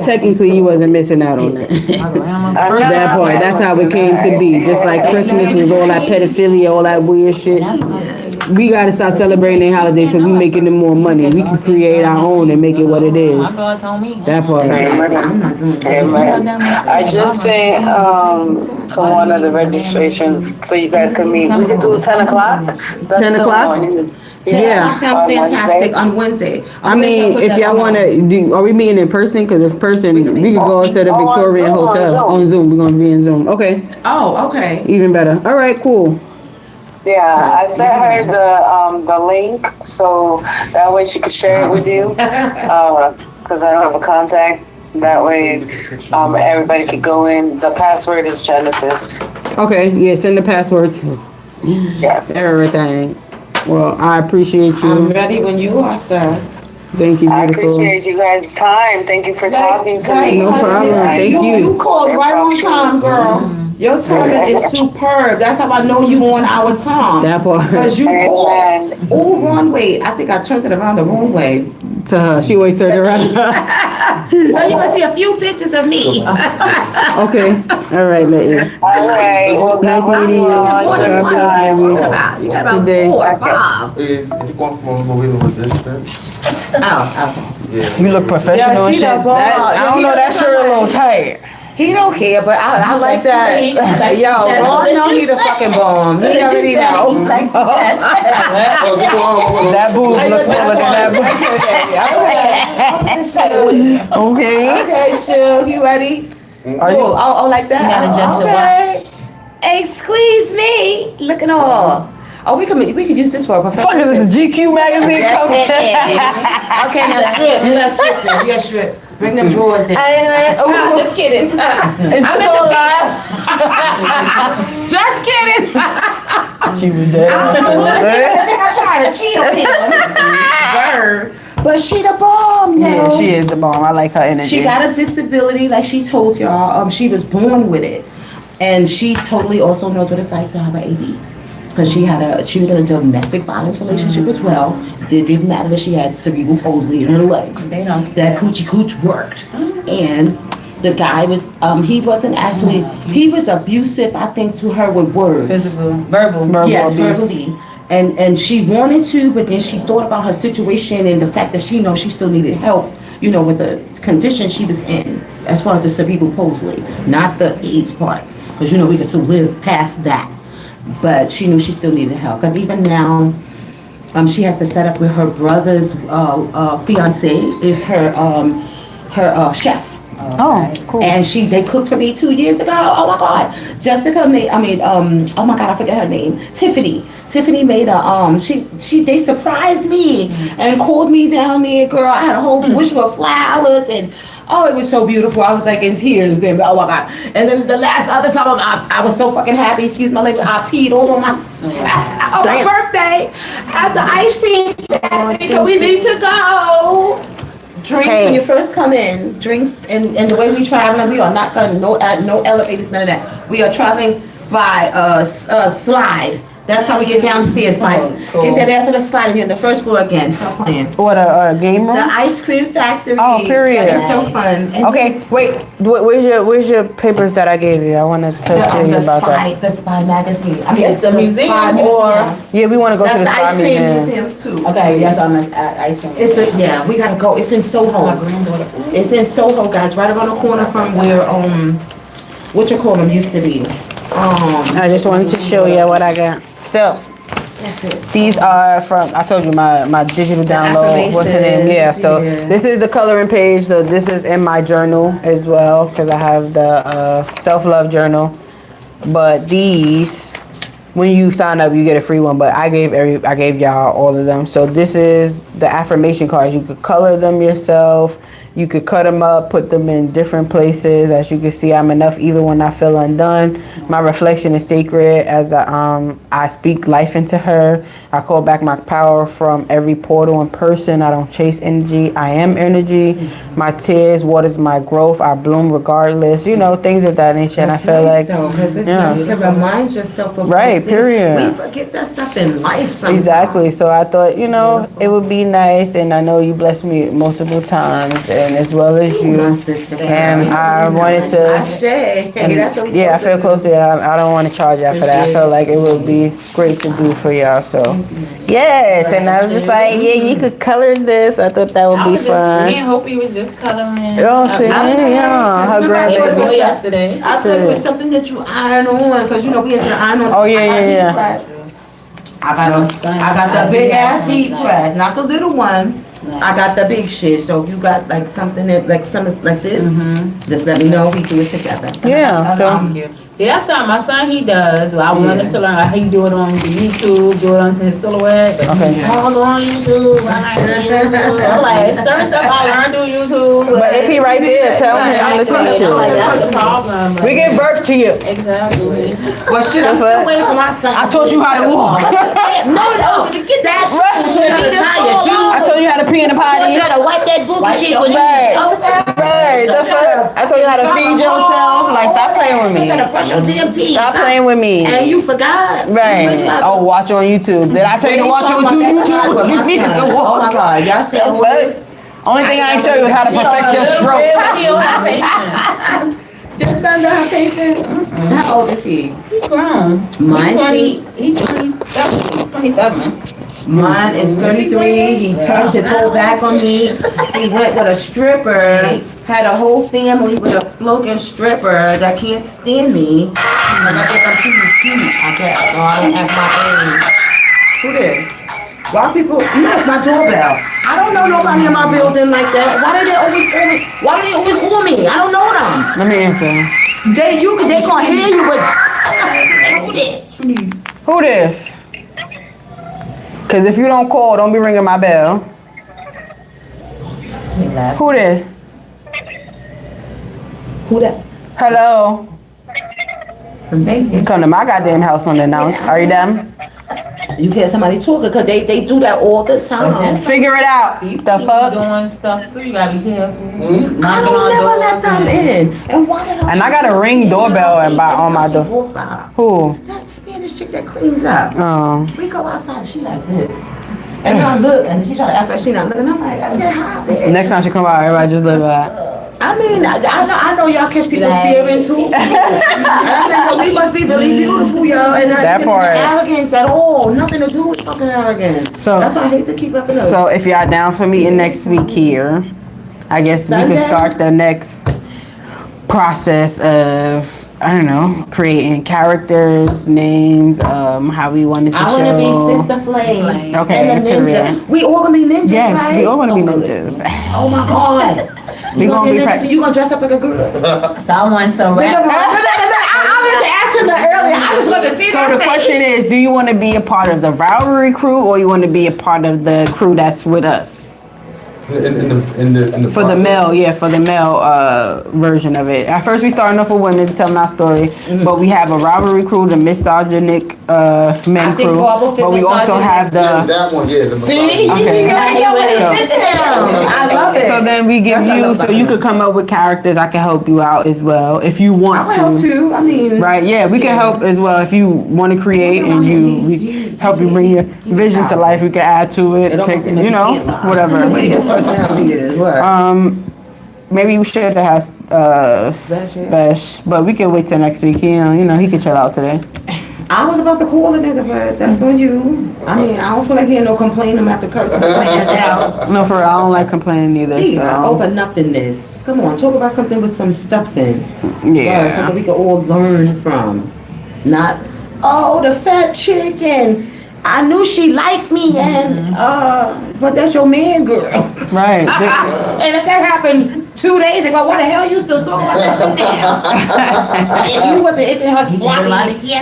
S3: technically, you wasn't missing out on that. That part. That's how it came to be. Just like Christmas was all that pedophilia, all that weird shit. We gotta stop celebrating their holidays because we making them more money. We can create our own and make it what it is. That part.
S2: Amen. I just sent to one of the registrations so you guys can meet. We can do 10 o'clock.
S3: 10 o'clock? Yeah.
S1: That sounds fantastic on Wednesday.
S3: I mean, if y'all wanna do, are we meeting in person? Because if person, we could go to the Victoria Hotel on Zoom. We're gonna be in Zoom. Okay.
S1: Oh, okay.
S3: Even better. All right. Cool.
S2: Yeah, I sent her the link so that way she could share it with you. Because I don't have a contact. That way, everybody could go in. The password is Genesis.
S3: Okay. Yeah. Send the password too.
S2: Yes.
S3: Everything. Well, I appreciate you.
S1: I'm ready when you are, sir.
S3: Thank you, beautiful.
S2: I appreciate you guys' time. Thank you for talking to me.
S3: No problem. Thank you.
S1: You called right on time, girl. Your timing is superb. That's how I know you on our time.
S3: That part.
S1: Because you called all wrong way. I think I turned it around the wrong way.
S3: To her. She always turned around.
S1: So you can see a few pictures of me.
S3: Okay. All right, lady.
S2: All right. Well,
S3: Nice meeting you.
S2: God bless you.
S1: You got about
S3: Good day.
S1: 4 or 5.
S6: If you're going from a little distance,
S1: Oh, okay.
S6: yeah.
S3: You look professional and
S1: she
S3: shit.
S1: the boss.
S3: I don't know, that shirt a little tight.
S1: He don't care, but I like that. Yo, Ron know he the fucking bomb. He already know.
S3: That boob looks smaller than that boob. Okay.
S1: Okay, Shug, you ready?
S3: Are you?
S1: Oh, like that?
S5: You gotta adjust the
S1: okay. Hey, squeeze me. Look at all. Oh, we could use this for a professional.
S3: Fuck, is this a GQ magazine
S1: That's
S3: cover?
S1: it, yeah. Okay, now strip. You got strip then. Yeah, strip. Bring them drawers in. Just kidding.
S3: Is this all live?
S1: Just kidding.
S3: She was dead.
S1: I think I'm trying to cheat on him. Bird. But she the bomb, yo.
S3: Yeah, she is the bomb. I like her energy.
S1: She got a disability, like she told y'all. She was born with it. And she totally also knows what it's like to have an AB. because she was in a domestic violence relationship as well. It didn't matter that she had cerebral palsy in her legs.
S5: They don't.
S1: That coochie cooch worked. And the guy was, he wasn't actually, he was abusive, I think, to her with words.
S5: Physical, verbal.
S1: Yes,
S3: abuse.
S1: verbally. And she wanted to, but then she thought about her situation and the fact that she knows she still needed help, you know, with the condition she was in, as far as the cerebral palsy, not the AIDS part. Because, you know, we can still live past that. But she knew she still needed help. Because even now, she has to set up with her brother's fiance is her chef.
S3: Oh, cool.
S1: And they cooked for me 2 years ago. Oh my God. Jessica made, oh my God, I forget her name. Tiffany made they surprised me and called me down there, girl. I had a whole bush with flowers and, oh, it was so beautiful. I was like in tears then, oh my God. And then the last other time, I was so fucking happy, excuse my language, I peed all on my birthday at the ice cream factory, so we need to go. Drinks when you first come in, drinks, and the way we traveling, we are not going, no elevators, none of that. We are traveling by a slide. That's how we get downstairs, by get that ass on the slide and you're on the first floor again. Stop playing.
S3: What, a game room?
S1: The ice cream factory.
S3: Oh, period.
S1: That is so fun. And
S3: Okay, wait. Where's your papers that I gave you? I want to tell you about that.
S1: The Spy magazine. I mean,
S5: Yes, the museum
S1: Spy
S5: or-
S1: museum.
S3: Yeah, we want to go to
S1: That's
S3: the
S1: the
S3: Spy
S1: ice cream
S3: Museum.
S1: museum too.
S5: Okay, that's on the ice cream.
S1: Yeah, we gotta go. It's in Soho.
S5: My granddaughter.
S1: It's in Soho, guys, right around the corner from where what you call them used to be.
S3: I just wanted to show you what I got. So,
S1: That's it.
S3: these are from, I told you, my digital download. What's the name? Yeah, so this is the coloring page. So this is in my journal as well, because I have the self-love journal. But these, when you sign up, you get a free one. But I gave y'all all of them. So this is the affirmation cards. You could color them yourself. You could cut them up, put them in different places. As you can see, I'm enough even when I feel undone. My reflection is sacred as I speak life into her. I call back my power from every portal and person. I don't chase energy. I am energy. My tears waters my growth. I bloom regardless. You know, things of that nature. And I feel like,
S1: because it's nice to remind yourself of
S3: right,
S1: those things.
S3: period.
S1: We forget that stuff in life sometimes.
S3: Exactly. So I thought, you know, it would be nice, and I know you blessed me multiple times, and as well as you.
S1: My sister.
S3: And I wanted to.
S1: Ashe. Hey, that's what we
S3: Yeah, I
S1: supposed
S3: feel
S1: to do.
S3: close to it. I don't want to charge y'all for that. I felt like it would be great to do for y'all. So, yes. And I was just like, yeah, you could color this. I thought that would be
S5: Me and
S3: fun.
S5: Hopi was just coloring.
S3: Oh, see, yeah, her grandbaby.
S5: Yesterday.
S1: I thought it was something that you iron on, because you know we into the iron on.
S3: Oh, yeah,
S1: I got
S3: yeah,
S1: heat
S3: yeah.
S1: press. I got the big ass heat press, not the little one. I got the big shit. So if you got like something that like something like this, just let me know. We do it together.
S3: Yeah, so.
S5: See, that's something my son, he does. Well, I wanted to learn how he do it on YouTube, do it onto his silhouette. But
S3: Okay.
S5: all on YouTube. I'm like, certain stuff I learned through YouTube.
S3: But if he right there, tell him I'm the
S5: Like,
S3: teacher.
S5: that's the problem.
S3: We give birth to you.
S5: Exactly.
S1: Well, shit, I'm still waiting for my son.
S3: I taught you how to walk.
S1: No, that's
S3: I told you how to pee in the potty.
S1: You gotta wipe that booty cheek when you.
S3: Right. Right. That's what I told you how to feed yourself. Like, stop playing with me.
S1: You gotta brush your damn teeth.
S3: Stop playing with me.
S1: And you forgot.
S3: Right.
S1: But you have to-
S3: Oh, watch on YouTube. Did I tell you to watch on YouTube? You need to
S1: Oh my
S3: watch.
S1: God, y'all see who it is?
S3: Only thing I ain't show you is how to perfect your stroke.
S5: He don't have patience.
S1: Your son don't have patience? How old is he?
S5: He's grown.
S1: Mine,
S5: He's 27.
S1: Mine is 33. He turned his whole back on me. He went with a stripper. Had a whole family with a floating stripper that can't stand me. And I think I'm too cute, I guess. Or I don't have my age. Who this? Why people? That's my doorbell. I don't know nobody in my building like that. Why do they always call me? Why do they always call me? I don't know them.
S3: Let me answer.
S1: They can't hear you, but who this?
S3: Who this? Cause if you don't call, don't be ringing my bell. Who this?
S1: Who that?
S3: Hello.
S1: Some baby.
S3: Come to my goddamn house unannounced. Are you done?
S1: You hear somebody talking because they do that all the time.
S3: Figure it out.
S5: These
S3: The
S5: people
S3: fuck?
S5: doing stuff too. You gotta be careful.
S1: I
S5: Knocking
S1: don't
S5: on
S1: never let
S5: doors
S1: them
S5: and-
S1: in. And why the hell?
S3: And I got a ring doorbell and on my door.
S1: door.
S3: Who?
S1: That Spanish this chick that cleans up.
S3: Oh.
S1: We go outside and she like this. And I look and she try to act like she not looking. I'm like, I get high, bitch.
S3: Next time she come out, everybody just look like.
S1: I mean, I know y'all catch people staring too. And I'm like, so we must be really beautiful, y'all. And
S3: That
S1: not
S3: part.
S1: arrogance at all. Nothing to do with fucking arrogance.
S3: So-
S1: that's why I hate to keep up with those.
S3: So if y'all down for meeting next week here, I guess we
S1: Sunday?
S3: can start the next process of, I don't know, creating characters, names, how we wanted to
S1: I
S3: show.
S1: want to be Sister Flame.
S3: Okay,
S1: And the ninja.
S3: period.
S1: We all gonna be ninjas,
S3: Yes,
S1: right?
S3: we all want to be
S1: Oh, good.
S3: ninjas.
S1: Oh my God.
S3: We gonna be
S1: ninja,
S3: prac-
S1: you gonna dress up like a girl?
S5: Someone so
S1: I
S5: rap.
S1: meant to ask him that earlier. I just want to see
S3: So
S1: that
S3: the
S1: face.
S3: question is, do you want to be a part of the rivalry crew or you want to be a part of the crew that's with us?
S6: In the
S3: For the
S6: project?
S3: male, yeah, for the male version of it. At first, we starting off with women telling our story, but we have a rivalry crew, the misogynic men
S1: think
S3: crew,
S1: Barbara fit
S3: but we also
S1: misogynic.
S3: have
S6: Yeah,
S3: the.
S6: that one, yeah. The
S1: See?
S3: Okay.
S1: I love it.
S3: So then we give
S1: That's what I
S3: you,
S1: love
S3: so
S1: about
S3: you
S1: it.
S3: could come up with characters. I can help you out as well if you
S1: I
S3: want
S1: will help
S3: to.
S1: too. I mean,
S3: Right, yeah, we can help as well if you want to create and we help you bring your vision to life. We can add to it,
S1: it
S3: take,
S1: almost seems like
S3: you know,
S1: can't lie.
S3: whatever.
S1: The way his personality is. What?
S3: Maybe we should have Besh, but we can wait till next week. You know, he can chill out today.
S1: I was about to call the nigga, but that's on you. I mean, I don't feel like hearing no complaining him after cursing his ass out.
S3: No, for real, I don't like complaining either.
S1: Yeah,
S3: So
S1: over nothingness. Come on, talk about something with some substance.
S3: yeah,
S1: Something we can all learn from. Not, oh, the fat chicken. I knew she liked me and, but that's your man, girl.
S3: right.
S1: And if that happened 2 days ago, why the hell you still talking about that shit now? If you wasn't into her sloppy,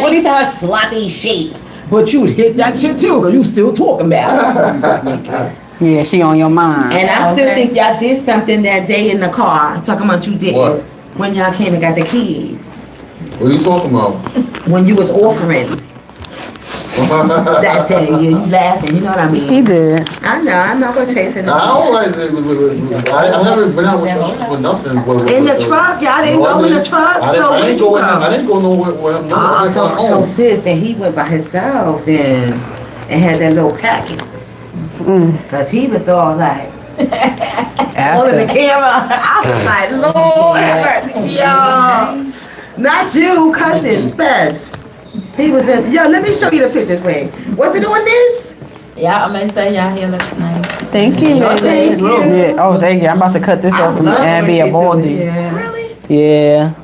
S1: what do you say, her sloppy shape? But you'd hit that shit too, because you still talking about it.
S3: Yeah, she on your mind.
S1: And I still think y'all did something that day in the car, talking about you did
S6: What?
S1: when y'all came and got the keys.
S6: What are you talking about?
S1: When you was offering that day, you laughing, you know what I mean?
S3: He did.
S1: I know, I'm not gonna chase it.
S6: I don't like it. I've never been out with nothing.
S1: In the truck, y'all didn't go in the truck, so
S6: I
S1: where'd
S6: didn't
S1: you
S6: go.
S1: go?
S6: I didn't go nowhere.
S1: So sis, then he went by himself then and had that little packet. Cause he was all like, holding the camera. I was like, Lord, yo, not you, cousin, Special. He was in, yo, let me show you the pictures, wait. Was it on this?
S5: Yeah, I'm gonna say y'all here looks nice.
S3: Thank you.
S1: Oh, thank you.
S3: Yeah. Oh, thank you. I'm about to cut this off and be a baldy.
S1: Yeah. Really?
S3: Yeah.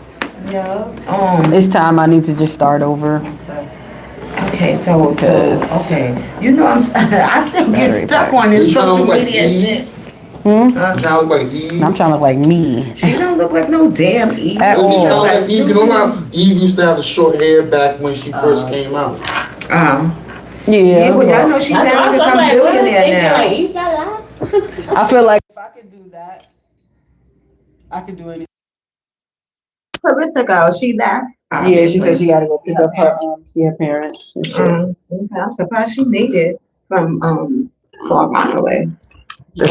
S1: Yeah.
S3: It's time I need to just start over.
S1: Okay, so okay. You know I still
S3: Battery
S1: get stuck
S3: pack.
S1: on this
S6: You trying to
S1: social
S6: look like
S1: media
S6: Eve?
S1: shit.
S6: You trying to look like Eve?
S3: I'm trying to look like me.
S1: She don't look like no damn Eve.
S3: At
S6: You
S3: all.
S6: trying to look like Eve? You know how Eve used to have the short hair back when she first came out?
S1: Yeah, well, y'all know she
S5: That's
S1: married to
S5: why I'm
S1: some
S5: like,
S1: billionaire now.
S5: like, you got locks?
S3: I feel like if I could do that, I could do anything.
S1: Clarissa go, she left.
S3: Yeah, she said she gotta go pick up her see her parents. And shit.
S1: Okay, I'm surprised she made it from Far Rockaway.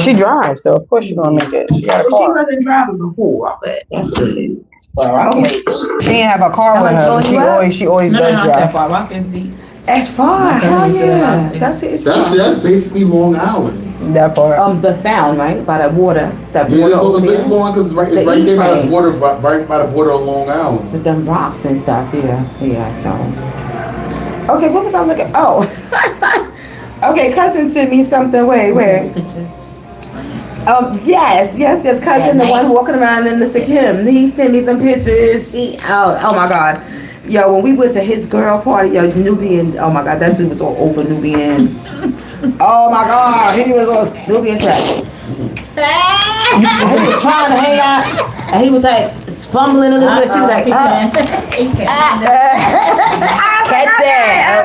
S3: She drives, so of course she's gonna make it. She got a
S1: Well, she
S3: car.
S1: wasn't driving before all that. That's the thing. Okay.
S3: She didn't have a car with her. But she always
S5: No,
S3: does
S5: I
S3: drive.
S5: said Far Rock is deep.
S1: As far,
S5: Okay,
S1: hell
S5: we said
S1: yeah.
S5: about it.
S1: That's it.
S6: That's basically Long Island.
S3: That part.
S1: The sound, right? By the water. That
S6: Yeah,
S1: water
S6: it's called
S1: over
S6: the Big
S1: there.
S6: Long because it's
S1: The
S6: right there by
S1: E-train.
S6: the border, right by the border of Long Island.
S1: With them rocks and stuff, yeah, so. Okay, what was I looking, oh. Okay, cousin sent me something, wait.
S5: Pictures.
S1: Yes, cousin, the one
S5: nice.
S1: walking around in the Sikkim. He sent me some pictures. Oh my God. Yo, when we went to his girl party, yo, Nubian, oh my God, that dude was all over Nubian. Oh my God, he was on Nubian sex. He was trying to hang out, and he was like fumbling a little bit. She was like,
S3: Catch that.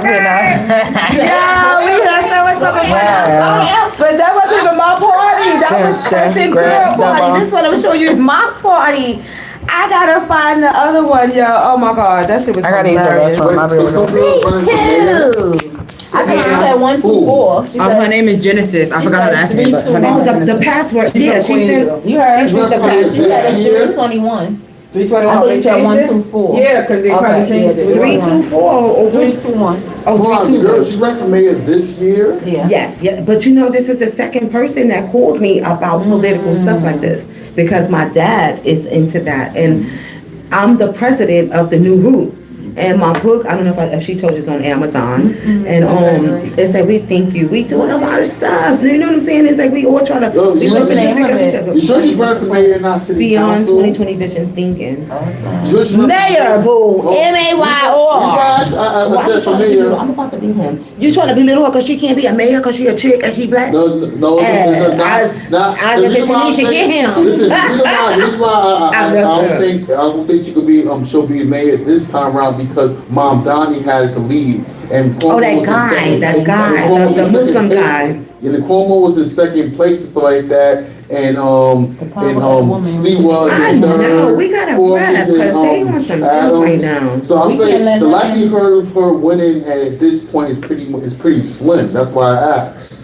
S1: yeah, we had so much fucking fun. But that wasn't even my party. That was cousin girl party. This one I'm showing you is my party. I gotta find the other one, yo. Oh my God, that shit was
S3: I gotta use the
S1: hilarious.
S3: restroom. I'll be
S6: So
S3: right
S6: some
S3: back.
S6: girls running through there?
S1: I
S5: She
S1: can't.
S5: said 124. She
S3: Her
S5: said,
S3: name is Genesis. I forgot her last name, but her name
S1: Oh,
S3: is
S1: the
S3: Genesis.
S1: password. Yeah, she said.
S5: you heard?
S6: She's
S5: She
S6: running
S5: said
S6: from
S5: she said
S6: here.
S5: it's 321.
S3: 320.
S5: I
S3: Oh,
S5: thought
S3: they
S5: you said
S3: changed
S5: 1,
S3: it?
S5: 2, 4.
S3: Yeah, because they probably
S5: Okay,
S3: changed
S5: yeah,
S3: it.
S1: 324 or
S5: 3, 2, 1.
S1: Oh,
S6: Come on, the
S1: 321.
S6: girl, she ran for mayor this year.
S5: Yeah.
S1: Yes, yeah, but you know, this is the second person that called me about political stuff like this, because my dad is into that, and I'm the president of the New Root. And my book, I don't know if she told you, it's on Amazon. And it's like, we thank you. We doing a lot of stuff. You know what I'm saying? It's like we all try to,
S6: Yo,
S1: we
S6: you
S1: listen to
S5: name
S1: pick
S5: of
S1: up each
S5: it?
S1: other.
S6: You sure she's running for mayor and not city
S1: Beyond
S6: council?
S1: 2020 Vision Thinking.
S6: You sure she's running-
S1: Mayor, boo.
S6: Oh,
S1: M-A-Y-O-R.
S6: I said for mayor.
S1: I'm about to be him. You trying to belittle her because she can't be a mayor because she a chick and she black?
S6: No,
S1: I was gonna say, Tanisha, get him.
S6: Listen, the reason why I don't think she could be, she'll be mayor this time around because Mom Donnie has the lead. And Cuomo
S1: that
S6: was in
S1: guy,
S6: second
S1: that
S6: place.
S1: guy,
S6: And Cuomo was
S1: the
S6: in
S1: Muslim
S6: second place.
S1: guy.
S6: Yeah, the Cuomo was in second place and stuff like that. And Slee was
S1: I
S6: in
S1: know,
S6: third.
S1: we gotta
S6: Fourth
S1: rap,
S6: is in,
S1: 'cause they want some junk
S6: Adams.
S1: right now.
S6: So I
S5: We
S6: think
S5: can't let
S6: the
S5: nothing-
S6: likelihood of her winning at this point is pretty slim. That's why I asked.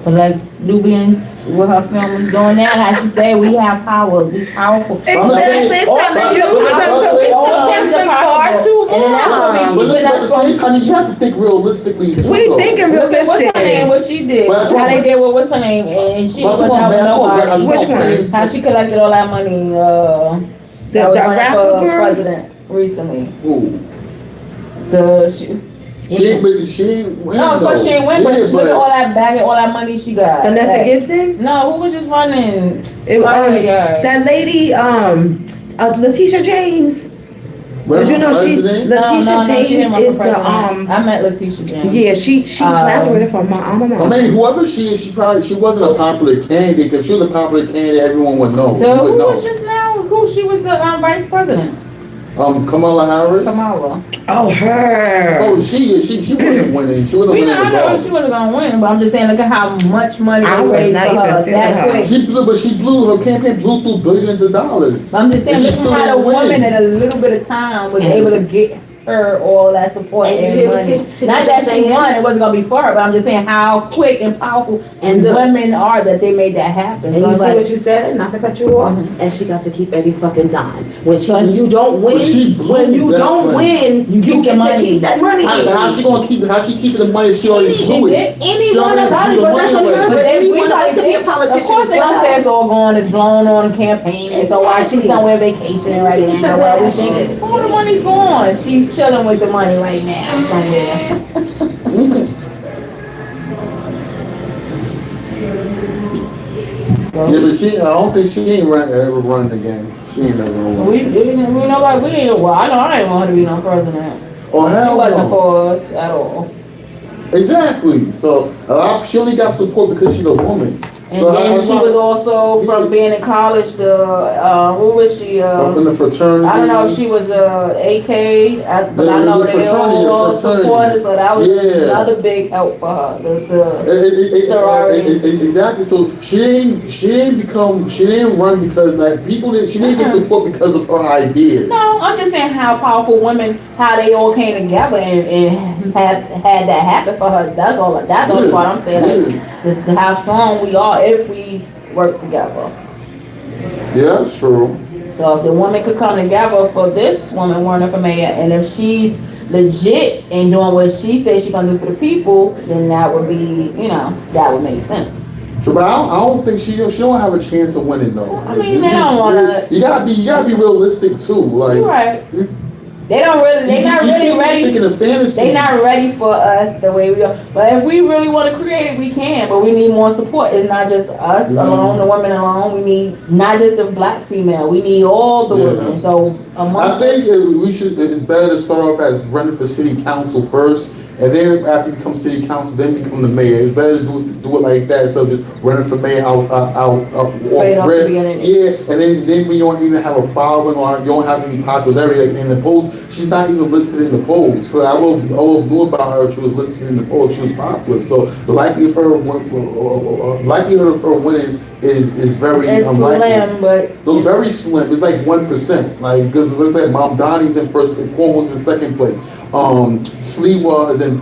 S5: But like Nubian, what her film was doing now, how she said, we have powers, we powerful.
S6: I'm not saying-
S1: Exactly.
S6: but- but-
S1: You
S6: but-
S1: far too
S5: And then that's
S1: long.
S5: what
S6: But
S5: we-
S6: listen, at the same time, you have to think realistically too.
S1: We
S6: though.
S1: thinking
S5: What's her
S1: realistic.
S5: name? What she did?
S6: But
S5: How they did with what's her name? And she
S6: But
S5: wasn't helping nobody.
S1: Which one?
S5: How she collected all that money? That was
S1: the
S5: running
S1: rapper
S5: for
S1: girl?
S5: president recently.
S6: Who?
S5: She
S6: ain't win
S5: no, of course she ain't win, but
S6: Yeah,
S5: she look at all that bag and all that money she got.
S1: Vanessa
S5: Like,
S1: Gibson?
S5: No, who was just running?
S1: It,
S5: Yeah.
S1: that lady, Letitia James. Cause you know she,
S6: President?
S1: Letitia
S5: she
S1: James
S5: didn't run for
S1: is the
S5: president. I met Letitia James.
S1: yeah, she graduated from my alma
S6: I
S1: mater.
S6: mean, whoever she is, she wasn't a popular candidate. If she was a popular candidate, everyone would know.
S5: The,
S6: You would
S5: who
S6: know.
S5: was just now? Who she was the vice president?
S6: Kamala Harris.
S5: Kamala.
S1: Oh, her.
S6: Oh, she wasn't winning. She wasn't
S5: We
S6: winning
S5: know, I
S6: the
S5: know
S6: ball.
S5: she wasn't gonna win, but I'm just saying, look at how much money
S1: I
S5: they
S1: was
S5: raised
S1: not
S5: for
S1: even
S5: her
S1: feeling
S5: that
S1: her.
S5: quick.
S6: Her campaign blew through billions of dollars.
S5: I'm just saying,
S6: And she
S5: look
S6: still
S5: at how the
S6: didn't win.
S5: woman in a little bit of time was able to get her all that support
S1: And you
S5: and
S1: hear what
S5: money.
S1: Tanisha
S5: Not that she
S1: saying?
S5: won, it wasn't gonna be for her, but I'm just saying how quick and powerful
S1: And
S5: and
S1: look-
S5: women are that they made that happen.
S1: And
S5: So
S1: you
S5: it's
S1: see
S5: like,
S1: what you said? Not to cut you off. And she got to keep every fucking dime. When you don't
S6: But she
S1: win,
S6: blew
S1: when you
S6: that
S1: don't
S6: money.
S1: win,
S5: You keep
S1: you get
S5: the
S1: to
S5: money.
S1: keep that money.
S6: How she gonna keep it? How she's keeping the money if she already
S5: she
S6: blew
S5: did.
S6: it?
S5: Any
S6: She
S5: one of
S6: already blew
S5: us,
S6: the
S5: but that's
S6: money
S5: a
S6: away.
S5: but
S1: But
S5: we
S1: anyone
S5: know
S1: else can be a
S5: Of
S1: politician
S5: course
S1: as
S5: they gonna
S1: well.
S5: say it's all gone, it's blown on campaigning, so why she's
S1: Exactly.
S5: somewhere vacationing right
S1: It's
S5: now,
S1: a
S5: while we
S1: bad
S5: think,
S1: shit.
S5: all the money's gone, she's chilling with the money right now somewhere.
S6: Yeah, but I don't think she ain't ever run again. She ain't never gonna run.
S5: We know like we ain't, well, I didn't want her to be no president.
S6: Oh
S5: She
S6: hell
S5: wasn't
S6: no!
S5: for us at all.
S6: Exactly. So she only got support because she's a woman.
S5: And
S6: So
S5: then
S6: that's
S5: she
S6: why-
S5: was also from being in college, who was she,
S6: up in the fraternity.
S5: I don't know if she was AK, but
S6: Yeah,
S5: I
S6: it
S5: know
S6: was a
S5: they
S6: fraternity,
S5: all
S6: a fraternity.
S5: supported, so that was
S6: Yeah.
S5: another big help for her. Sorority.
S6: Exactly. So she didn't run because like she didn't get support because of her ideas.
S5: No, I'm just saying how powerful women, how they all came together and had that happen for her. That's all. That's the only part I'm saying. Like, how strong we are if we work together.
S6: Yeah, that's true.
S5: So if the woman could come together for this woman running for mayor, and if she's legit and doing what she says she's gonna do for the people, then that would be, that would make sense.
S6: True, but I don't think she don't have a chance of winning though.
S5: I mean, they don't wanna-
S6: You gotta be realistic too. Like
S5: You're right. They not really
S6: you can't just
S5: ready.
S6: stick in a fantasy.
S5: They not ready for us the way we are. But if we really want to create, we can. But we need more support. It's not just us alone, the women alone. We need not just the black female. We need all the women. So
S6: I think it's better to start off as running for city council first, and then after you become city council, then become the mayor. It's better to do it like that instead of just running for mayor out
S5: Straight off
S6: off
S5: the
S6: rip.
S5: beginning.
S6: Yeah, and then when you don't even have a following or you don't have any popularity like in the polls, she's not even listed in the polls. So I will knew about her if she was listed in the polls. She was popular. So the likelihood of her winning is very
S5: it's
S6: unlikely.
S5: slim, but
S6: Those very slim. It's like 1%. Like, because let's say Mom Donnie's in first place, Cuomo's in second place. Slee was in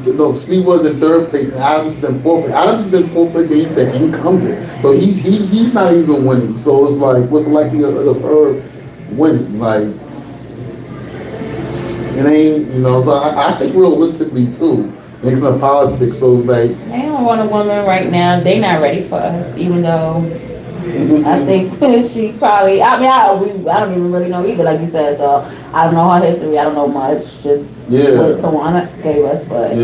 S6: third place, and Adams is in fourth place. Adams is in fourth place, and he's the incumbent, so he's not even winning. So it's like, what's the likelihood of her winning. Like, it ain't, you know, so I think realistically too, making of politics, so like.
S5: They don't want a woman right now. They not ready for us, even though I think she probably, I don't even really know either, like you said, so I don't know her history, I don't know much, just what Tawana gave us, but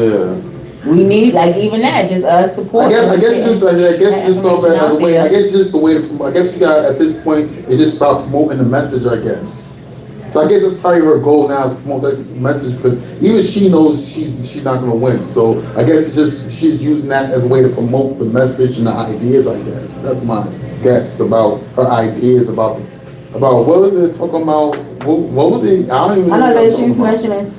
S5: we need, like, even that, just us support.
S6: I guess just the way, I guess just the way, I guess you got, at this point, it's just about promoting the message, I guess. So I guess it's probably her goal now to promote that message, because even she knows she's not going to win. So I guess it's just she's using that as a way to promote the message and the ideas, I guess. That's my guess about her ideas about what was it talking about? What was it? I don't even know.
S5: I know that she was mentioning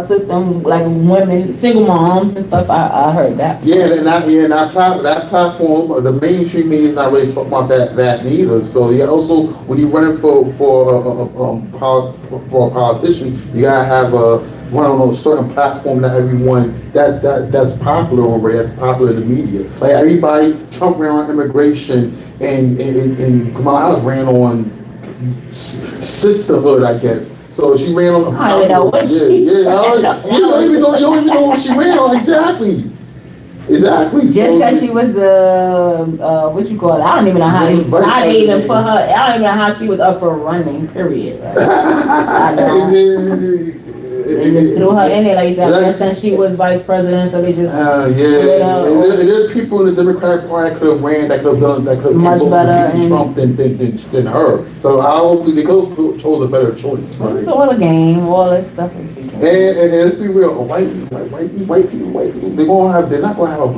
S5: system, like women, single moms and stuff. I heard that.
S6: That platform, the mainstream media is not really talking about that neither. So yeah, also when you're running for a politician, you gotta have one of those certain platform that everyone that's popular already, that's popular in the media. Like everybody, Trump ran on immigration, and Kamala Harris ran on sisterhood, I guess. So she ran on.
S5: I don't know what
S6: You don't even know what she ran on exactly. Just
S5: because she was the what you call it? I don't even know how. I didn't even put her. I don't even know how she was up for running. Period. Like, I don't. They just threw her in there, like you said. I guess since she was vice president, so they just.
S6: There's people in the Democratic Party that could have ran, that could have
S5: much better
S6: Trump than her. So I hope they could have chose a better choice.
S5: It's all a game, all that stuff.
S6: And let's be real, white people, they're not gonna have a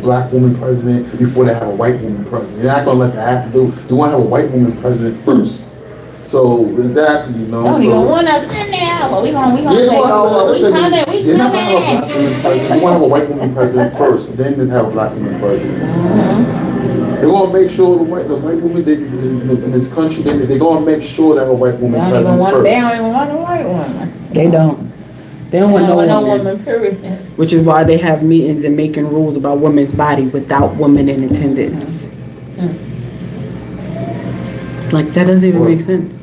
S6: black woman president before they have a white woman president. They're not gonna let that happen. They want to have a white woman president first. So exactly, you know.
S5: Don't even want us in there, but we gonna take over. We coming.
S6: They're not gonna have a black woman president. They want to have a white woman president first, then they have a black woman president. They want to make sure the white woman in this country, they're gonna make sure they have a white woman president first.
S5: They don't even want a white woman.
S3: They don't. They don't want no
S5: woman, period.
S3: Which is why they have meetings and making rules about women's body without women in attendance. Like, that doesn't even make sense.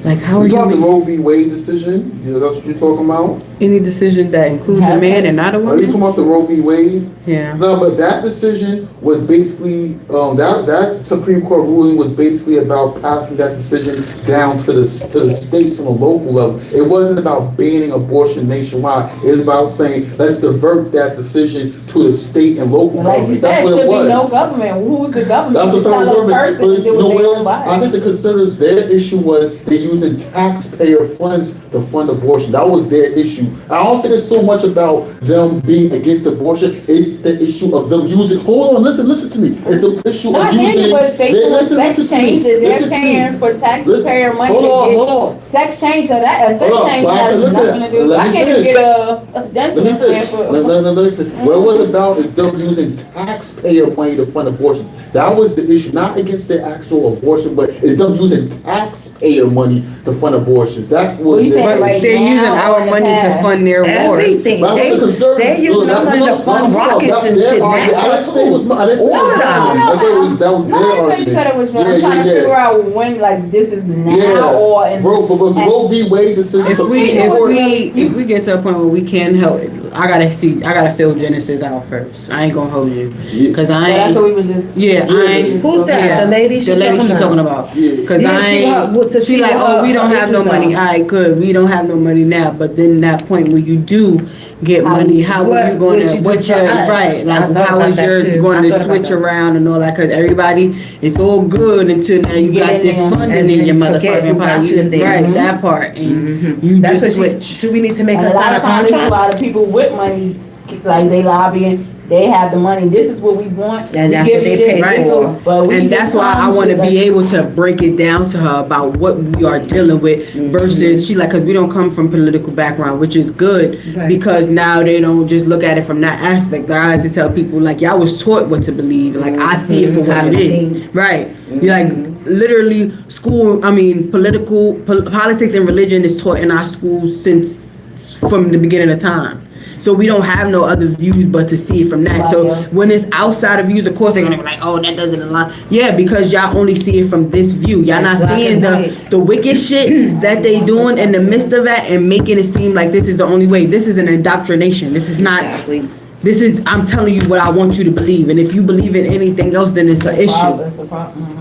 S3: Like, how are you?
S6: You talking the Roe v. Wade decision? You know, that's what you're talking about?
S3: Any decision that includes a man and not a woman?
S6: Are you talking about the Roe v. Wade?
S3: Yeah.
S6: No, but that decision was basically, that Supreme Court ruling was basically about passing that decision down to the states on a local level. It wasn't about banning abortion nationwide. It was about saying, let's divert that decision to the state and local
S5: Like
S6: government.
S5: you said,
S6: That's what it was.
S5: no government. Who's the government?
S6: That's the federal government.
S5: Person to do what they want by.
S6: I think the conservatives, their issue was they using taxpayer funds to fund abortion. That was their issue. I don't think it's so much about them being against abortion. It's the issue of them using. Hold on, listen to me. It's the issue of using.
S5: But they doing sex changes. They're paying for taxpayer money.
S6: Hold on.
S5: Sex change. So that sex change has nothing to do. I can't even get a dental implant for.
S6: What it was about is them using taxpayer money to fund abortion. That was the issue, not against the actual abortion, but it's them using taxpayer money to fund abortions. That's what
S3: they're using our money to fund their wars.
S1: Everything. They're using our money to fund rockets and shit. That's all of them.
S6: That was their argument.
S5: You said it was wrong. I'm trying to figure out when, like, this is now or in.
S6: But the Roe v. Wade decision.
S3: If we get to a point where we can't help it, I gotta fill Genesis out first. I ain't gonna hold you, cause I ain't.
S5: That's what we was just.
S3: Yeah, I ain't.
S1: Who's that?
S3: Yeah,
S1: the lady she's
S3: talking about. Cause I ain't.
S1: She
S3: like, oh, we don't have no money. All right, good. We don't have no money now. But then that point where you do get money, how are you going to? What's your right? Like, how is your going to switch around and all that? Cause everybody, it's all good until now you got this funding in your motherfucking pocket. Right, that part, and you just switch.
S1: Do we need to make
S5: a lot of times a lot of people with money, like they lobbying. They have the money. This is what we want.
S1: And that's what they pay for.
S3: And that's why I want to be able to break it down to her about what we are dealing with versus she because we don't come from political background, which is good because now they don't just look at it from that aspect. I like to tell people like y'all was taught what to believe. Like I see it for what it is. Right. Like literally politics and religion is taught in our schools from the beginning of time. So we don't have no other views but to see it from that. So when it's outside of views, of course they're gonna be like, oh, that doesn't align. Yeah, because y'all only see it from this view. Y'all not seeing the wicked shit that they doing in the midst of that and making it seem like this is the only way. This is an indoctrination. This is not. This is, I'm telling you what I want you to believe, and if you believe in anything else, then it's an issue,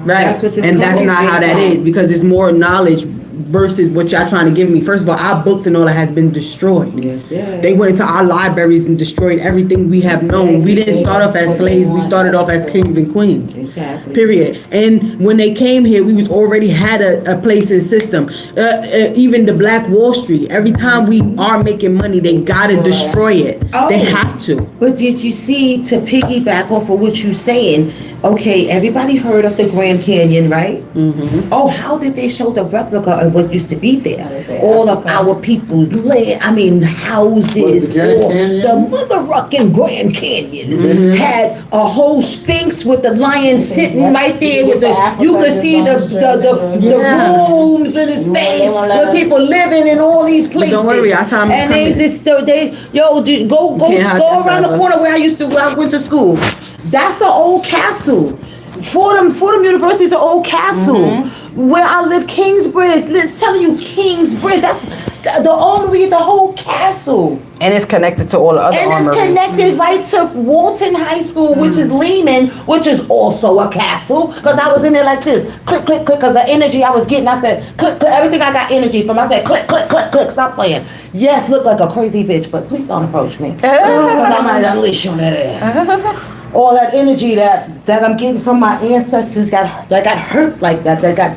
S3: right? And that's not how that is, because it's more knowledge versus what y'all trying to give me. First of all, our books and all that has been destroyed.
S1: Yes.
S3: They went into our libraries and destroyed everything we have known. We didn't start off as slaves. We started off as kings and queens.
S1: Exactly.
S3: Period. And when they came here, we was already had a place in system. Even the Black Wall Street. Every time we are making money, they gotta destroy it.
S1: Oh.
S3: They have to.
S1: But did you see, to piggyback off of what you're saying, okay, everybody heard of the Grand Canyon, right? Mm-hmm. Oh, how did they show the replica of what used to be there? All of our people's land, houses,
S6: What, the Grand Canyon?
S1: the motherfucking Grand Canyon had a whole sphinx with the lion sitting right there with you could see the rooms in his face with people living in all these places.
S3: Don't worry, our time is
S1: and
S3: coming.
S1: Go
S3: can't hide
S1: around
S3: that
S1: the
S3: forever.
S1: corner where I went to school. That's an old castle. Fordham University is an old castle. Where I live, Kingsbridge. Let's tell you, Kingsbridge. That's the armory is a whole castle.
S3: And it's connected to all the other
S1: And it's
S3: armories.
S1: connected right to Walton High School, which is Lehman, which is also a castle. Because I was in there like this, click, click, click, because the energy I was getting, I said, click, click, everything I got energy from. I said, click, click, click, click, stop playing. Yes, look like a crazy bitch, but please don't approach me. Because I might unleash on that ass. All that energy that I'm getting from my ancestors that got hurt like that got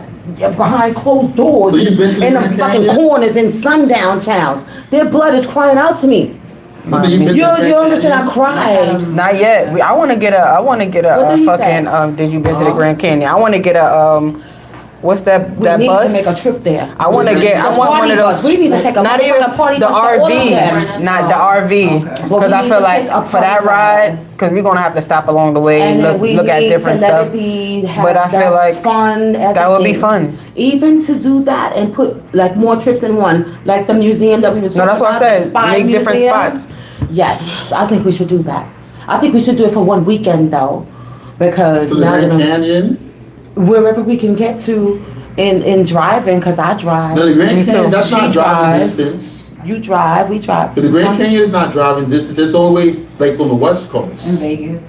S1: behind closed doors
S6: So you've been to
S1: in
S6: the
S1: the
S6: Grand
S1: fucking
S6: Canyon?
S1: corners in sundown towns. Their blood is crying out to me. You understand? I cried.
S3: Not yet. I want to get a
S1: What did he
S3: fucking. Did you visit the Grand Canyon? I want to get a What's that
S1: We need
S3: bus?
S1: to make a trip there.
S3: I want to get. I want one of those.
S1: We need to take a
S3: Not even
S1: party
S3: the
S1: bus to all of
S3: RV,
S1: them.
S3: not the RV,
S1: But
S3: because
S1: we
S3: I
S1: need
S3: feel
S1: to
S3: like
S1: take a
S3: for that
S1: party
S3: ride,
S1: bus.
S3: because we're gonna have to stop along the way and
S1: And then we
S3: look at
S1: need
S3: different
S1: to
S3: stuff.
S1: let it be,
S3: But I feel like
S1: fun.
S3: that would be
S1: everything.
S3: fun.
S1: Even to do that and put like more trips in one, like the museum that we was.
S3: No, that's what I
S1: talking
S3: said.
S1: about, the Spy
S3: Make different
S1: Museum.
S3: spots.
S1: Yes, I think we should do that. I think we should do it for one weekend though, because
S6: To the
S1: now
S6: Grand
S1: that
S6: Canyon?
S1: wherever we can get to in driving, because I drive.
S6: No, the Grand
S3: Me too.
S6: Canyon, that's
S1: She
S6: not driving
S1: drives.
S6: distance.
S1: You drive, we drive.
S6: But the Grand Canyon is not driving distance. It's all the way like on the West Coast.
S5: In Vegas.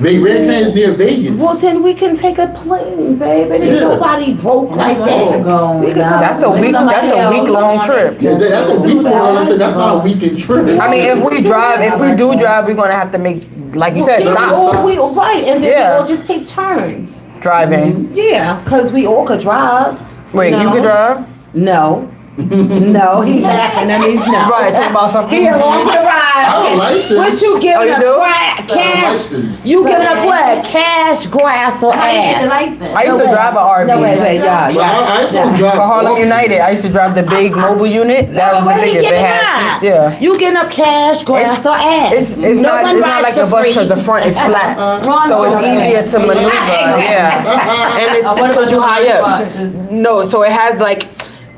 S6: The Grand Canyon is near Vegas.
S1: Well, then we can take a plane, baby. Ain't
S6: Yeah.
S1: nobody broke like that. We can come
S3: That's a
S1: with
S3: week.
S1: somebody
S3: That's a
S1: else.
S3: week-long trip.
S6: That's a week long. That's not a weekend trip.
S3: I mean, if we do drive, we're gonna have to make, like you said,
S1: Yeah,
S3: stops
S1: right, and then
S3: Yeah.
S1: we all just take turns.
S3: driving.
S1: Yeah, because we all could drive.
S3: Wait, you
S1: No.
S3: could drive?
S1: No. No, he laughing, that means no.
S3: Right, talk about something.
S1: He along for the ride.
S6: I have a license.
S1: What you giving
S3: Oh, you
S1: up?
S3: do?
S1: Cash.
S6: license.
S1: You giving up what? Cash, grass, or ass?
S3: I used to drive an RV.
S1: No, wait, yeah.
S6: But I still drive.
S3: For Harlem United, I used to drive the big mobile unit. That was
S1: What
S3: the
S1: he
S3: biggest. They
S1: giving
S3: had
S1: up?
S3: seats, yeah.
S1: You getting up cash, grass, or ass?
S3: It's
S1: No
S3: not
S1: one
S3: it's not
S1: rides
S3: like
S1: for
S3: a bus
S1: free.
S3: because the front is flat, so it's easier to maneuver. Yeah, and it's because you high up. No, so it has like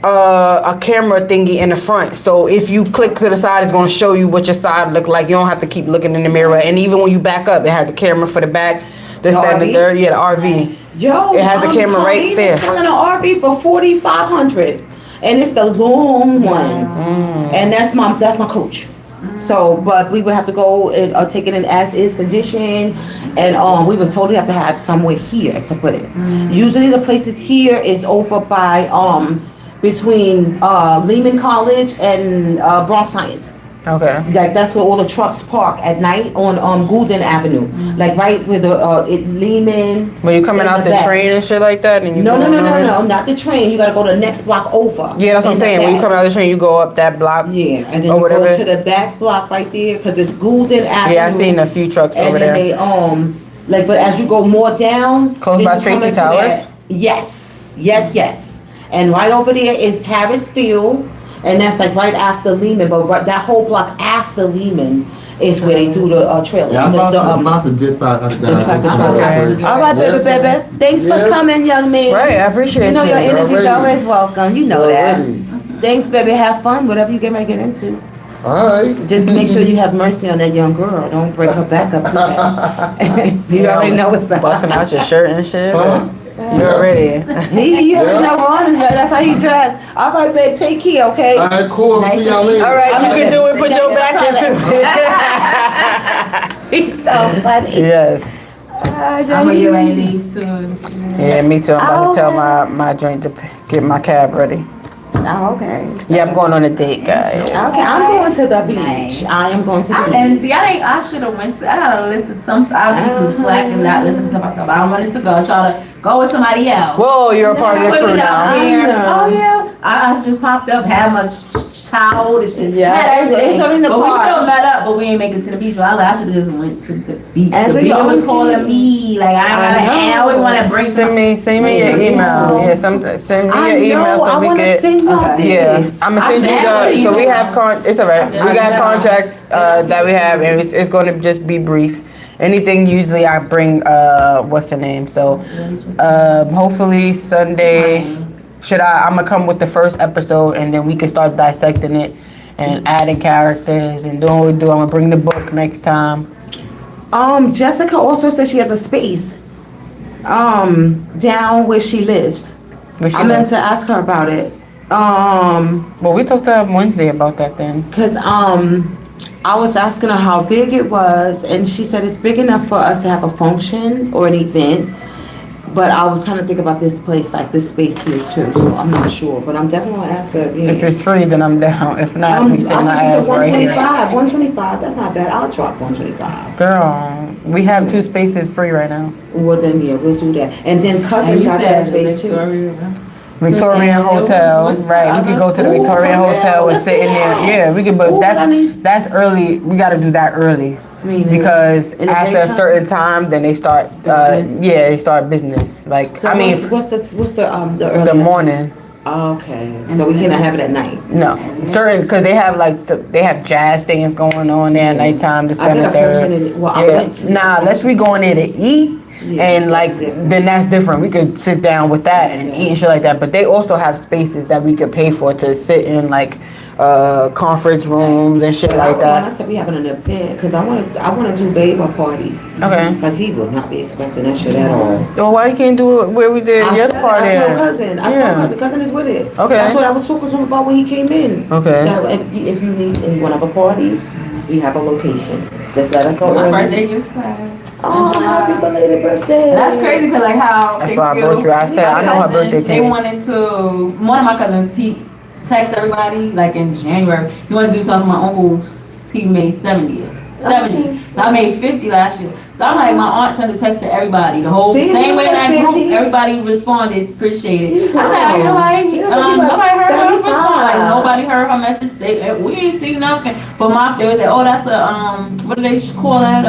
S3: a camera thingy in the front. So if you click to the side, it's gonna show you what your side look like. You don't have to keep looking in the mirror. And even when you back up, it has a camera for the back. This, that, and the
S1: RV?
S3: third. Yeah, the RV.
S1: Yo,
S3: It has a camera right
S1: Colleen
S3: there.
S1: is selling an RV for $4,500, and it's the long one, and that's my coach. So, but we would have to go and take it in as is condition, and we would totally have to have somewhere here to put it. Usually, the places here is over by between Lehman College and Bronx Science.
S3: Okay.
S1: Like that's where all the trucks park at night on Goulden Avenue, like right where the Lehman.
S3: When you coming
S1: in
S3: out the
S1: back.
S3: train and shit like that, and you
S1: No,
S3: going on it?
S1: not the train. You gotta go to the next block over.
S3: Yeah, that's what I'm
S1: In the
S3: saying. When you
S1: back.
S3: come out of the train, you go up that block.
S1: Yeah, and then
S3: or
S1: you
S3: whatever.
S1: go to the back block right there, cause it's Goulden Avenue.
S3: Yeah, I seen a few trucks
S1: And
S3: over
S1: then
S3: there.
S1: they like, but as you go more down,
S3: Close
S1: then
S3: by
S1: you come
S3: Tracy
S1: into
S3: Towers?
S1: that- Yes. And right over there is Harris Field, and that's like right after Lehman. But right, that whole block after Lehman is where they do the trailer.
S6: Yeah, I'm about to dip out. I
S3: Okay.
S1: All right,
S6: Yes,
S1: baby. Thanks for
S6: Yes.
S1: coming, young man.
S3: Right, I appreciate
S1: You know your
S3: you.
S1: energy's
S6: Already.
S1: always welcome. You know that.
S6: Already.
S1: Thanks, baby. Have fun, whatever you get ready to get into.
S6: All right.
S1: Just make sure you have mercy on that young girl. Don't break her back up too bad. You already know what's up.
S3: Busting out your shirt and shit.
S6: Huh?
S3: You already.
S1: You already know we're on his way. That's how he dressed. All right, babe, take care, okay?
S6: All right, cool. See y'all later.
S3: All right, you can do it. Put your back into it.
S1: He's so funny.
S3: Yes.
S5: I'm gonna get ready to leave soon.
S3: Yeah, me too. I'm about to tell my joint to get my cab ready.
S1: Oh, okay.
S3: Yeah, I'm going on a date, guys.
S1: Okay, I'm going to the beach. I am going to the beach.
S5: And see, I should have went to. I gotta listen. Sometimes I be slack and not listen to myself. I wanted to go. Try to go with somebody else.
S3: Whoa, you're a part of the
S5: Put
S3: crew
S5: it out
S3: now.
S5: there.
S1: I
S5: Oh yeah, I just popped up, had my towel, this shit.
S1: Yeah,
S5: Had everything.
S1: it's in the
S5: but we
S1: car.
S5: still met up, but we ain't make it to the beach. But I was like, I should have just went to the beach.
S1: And
S5: The
S1: so
S5: beach
S1: you
S5: was
S1: always
S5: calling me. Like I always want to bring.
S3: Send me your email. Yeah, send me your email so we
S1: can.
S3: can. Yeah, I'm gonna send you the. So we have It's alright. We got contracts that we have, and it's going to just be brief. Anything usually I bring. What's the name? So, hopefully Sunday. I'm gonna come with the first episode, and then we can start dissecting it and adding characters and doing what we do. I'm gonna bring the book next time.
S1: Jessica also says she has a space down where she lives. I meant to ask her about it.
S3: Well, we talked to her Wednesday about that then.
S1: Cause I was asking her how big it was, and she said it's big enough for us to have a function or an event. But I was kind of thinking about this place, like this space here too. So I'm not sure, but I'm definitely gonna ask her again.
S3: If it's free, then I'm down. If not, we send our
S1: I think she
S3: ass
S1: said
S3: right here.
S1: 125. That's not bad. I'll drop 125.
S3: Girl, we have 2 spaces free right now.
S1: Well then, yeah, we'll do that. And then cousin got that space too.
S3: Victorian Hotel,
S5: what's
S3: right? We could go to the Victorian Hotel and sit in there. Yeah, we could, but that's early. We got to do that early because after a certain time, then they start. They start business. Like
S1: So what's the earliest?
S3: the morning.
S1: Okay, so we cannot have it at night.
S3: No, certain because they have jazz things going on there at nighttime. To
S1: I did
S3: spend
S1: a function I went to.
S3: unless we going there to eat. And like, then that's different. We could sit down with that and eat and shit like that. But they also have spaces that we could pay for to sit in, like conference rooms and shit like
S1: When
S3: that.
S1: I said we having an event, because I want to do babe a party.
S3: Okay.
S1: Because he would not be expecting that shit at all.
S3: Well, why you can't do it where we did the other party?
S1: I told cousin. Cousin is with it.
S3: Okay.
S1: That's what I was talking to him about when he came in.
S3: Okay.
S1: That if you need and you want to have a party, we have a location. Just let us know.
S5: My
S1: early.
S5: birthday just passed.
S1: Oh, happy belated birthday!
S5: That's crazy because like how
S3: That's why I brought you. I said I know her birthday
S5: They
S3: came.
S5: wanted to. One of my cousins, he texted everybody like in January. He wanted to do something. My uncle, he made 70. So I made 50 last year. So I'm like, my aunt sent a text to everybody. The whole same way in that group, everybody responded, appreciate it. I said, nobody heard her respond. Like nobody heard her message. We ain't see nothing. For my, they would say, oh, that's a what do they call that?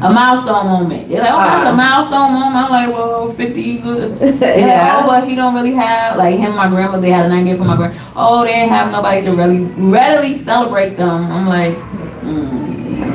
S5: A milestone moment. They're like, oh, that's a milestone moment. I'm like, well, 50. They're like, oh, but he don't really have, like him and my grandma, they had a 90th for my grandma. Oh, they didn't have nobody to really readily celebrate them. I'm like,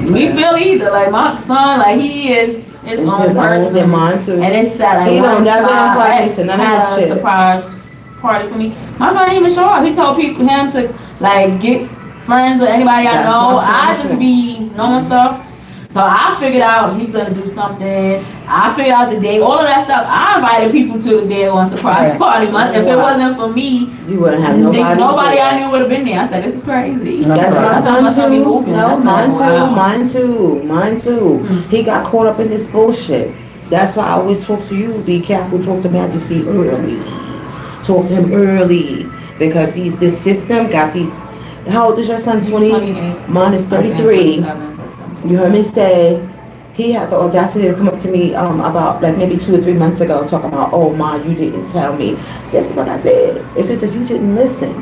S5: we feel either. Like my son, like he is his own person.
S1: And mine too.
S5: And it's sad. Like,
S1: He don't never invite me to
S5: ex
S1: none of
S5: had
S1: that
S5: a
S1: shit.
S5: surprise party for me. My son didn't even show up. He told him to like get friends or anybody I
S1: That's
S5: know.
S1: my son,
S5: I
S1: too.
S5: just be knowing stuff. So I figured out he's gonna do something. I figured out the day, all of that stuff. I invited people to the day on surprise party. If it wasn't for me,
S1: You wouldn't have nobody.
S5: nobody I knew would have been there. I said, this is crazy.
S1: That's my son too. No, mine too.
S5: Wow.
S1: Mine too. He got caught up in this bullshit. That's why I always talk to you. Be careful. Talk to Majesty early. Talk to him early because this system got these. How old is your son? 20.
S5: 28.
S1: Mine is 33.
S5: 27.
S1: You heard me say he had the audacity to come up to me about like maybe 2 or 3 months ago talking about, oh Ma, you didn't tell me. This is what I said. It's just that you didn't listen.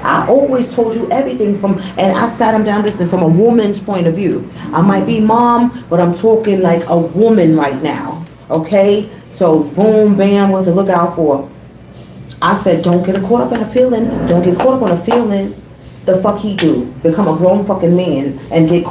S1: I always told you everything and I sat him down, listen, from a woman's point of view. I might be mom, but I'm talking like a woman right now. Okay? So boom, bam, what to look out for. I said, don't get caught up in a feeling. Don't get caught up on a feeling. The fuck he do? Become a grown fucking man and get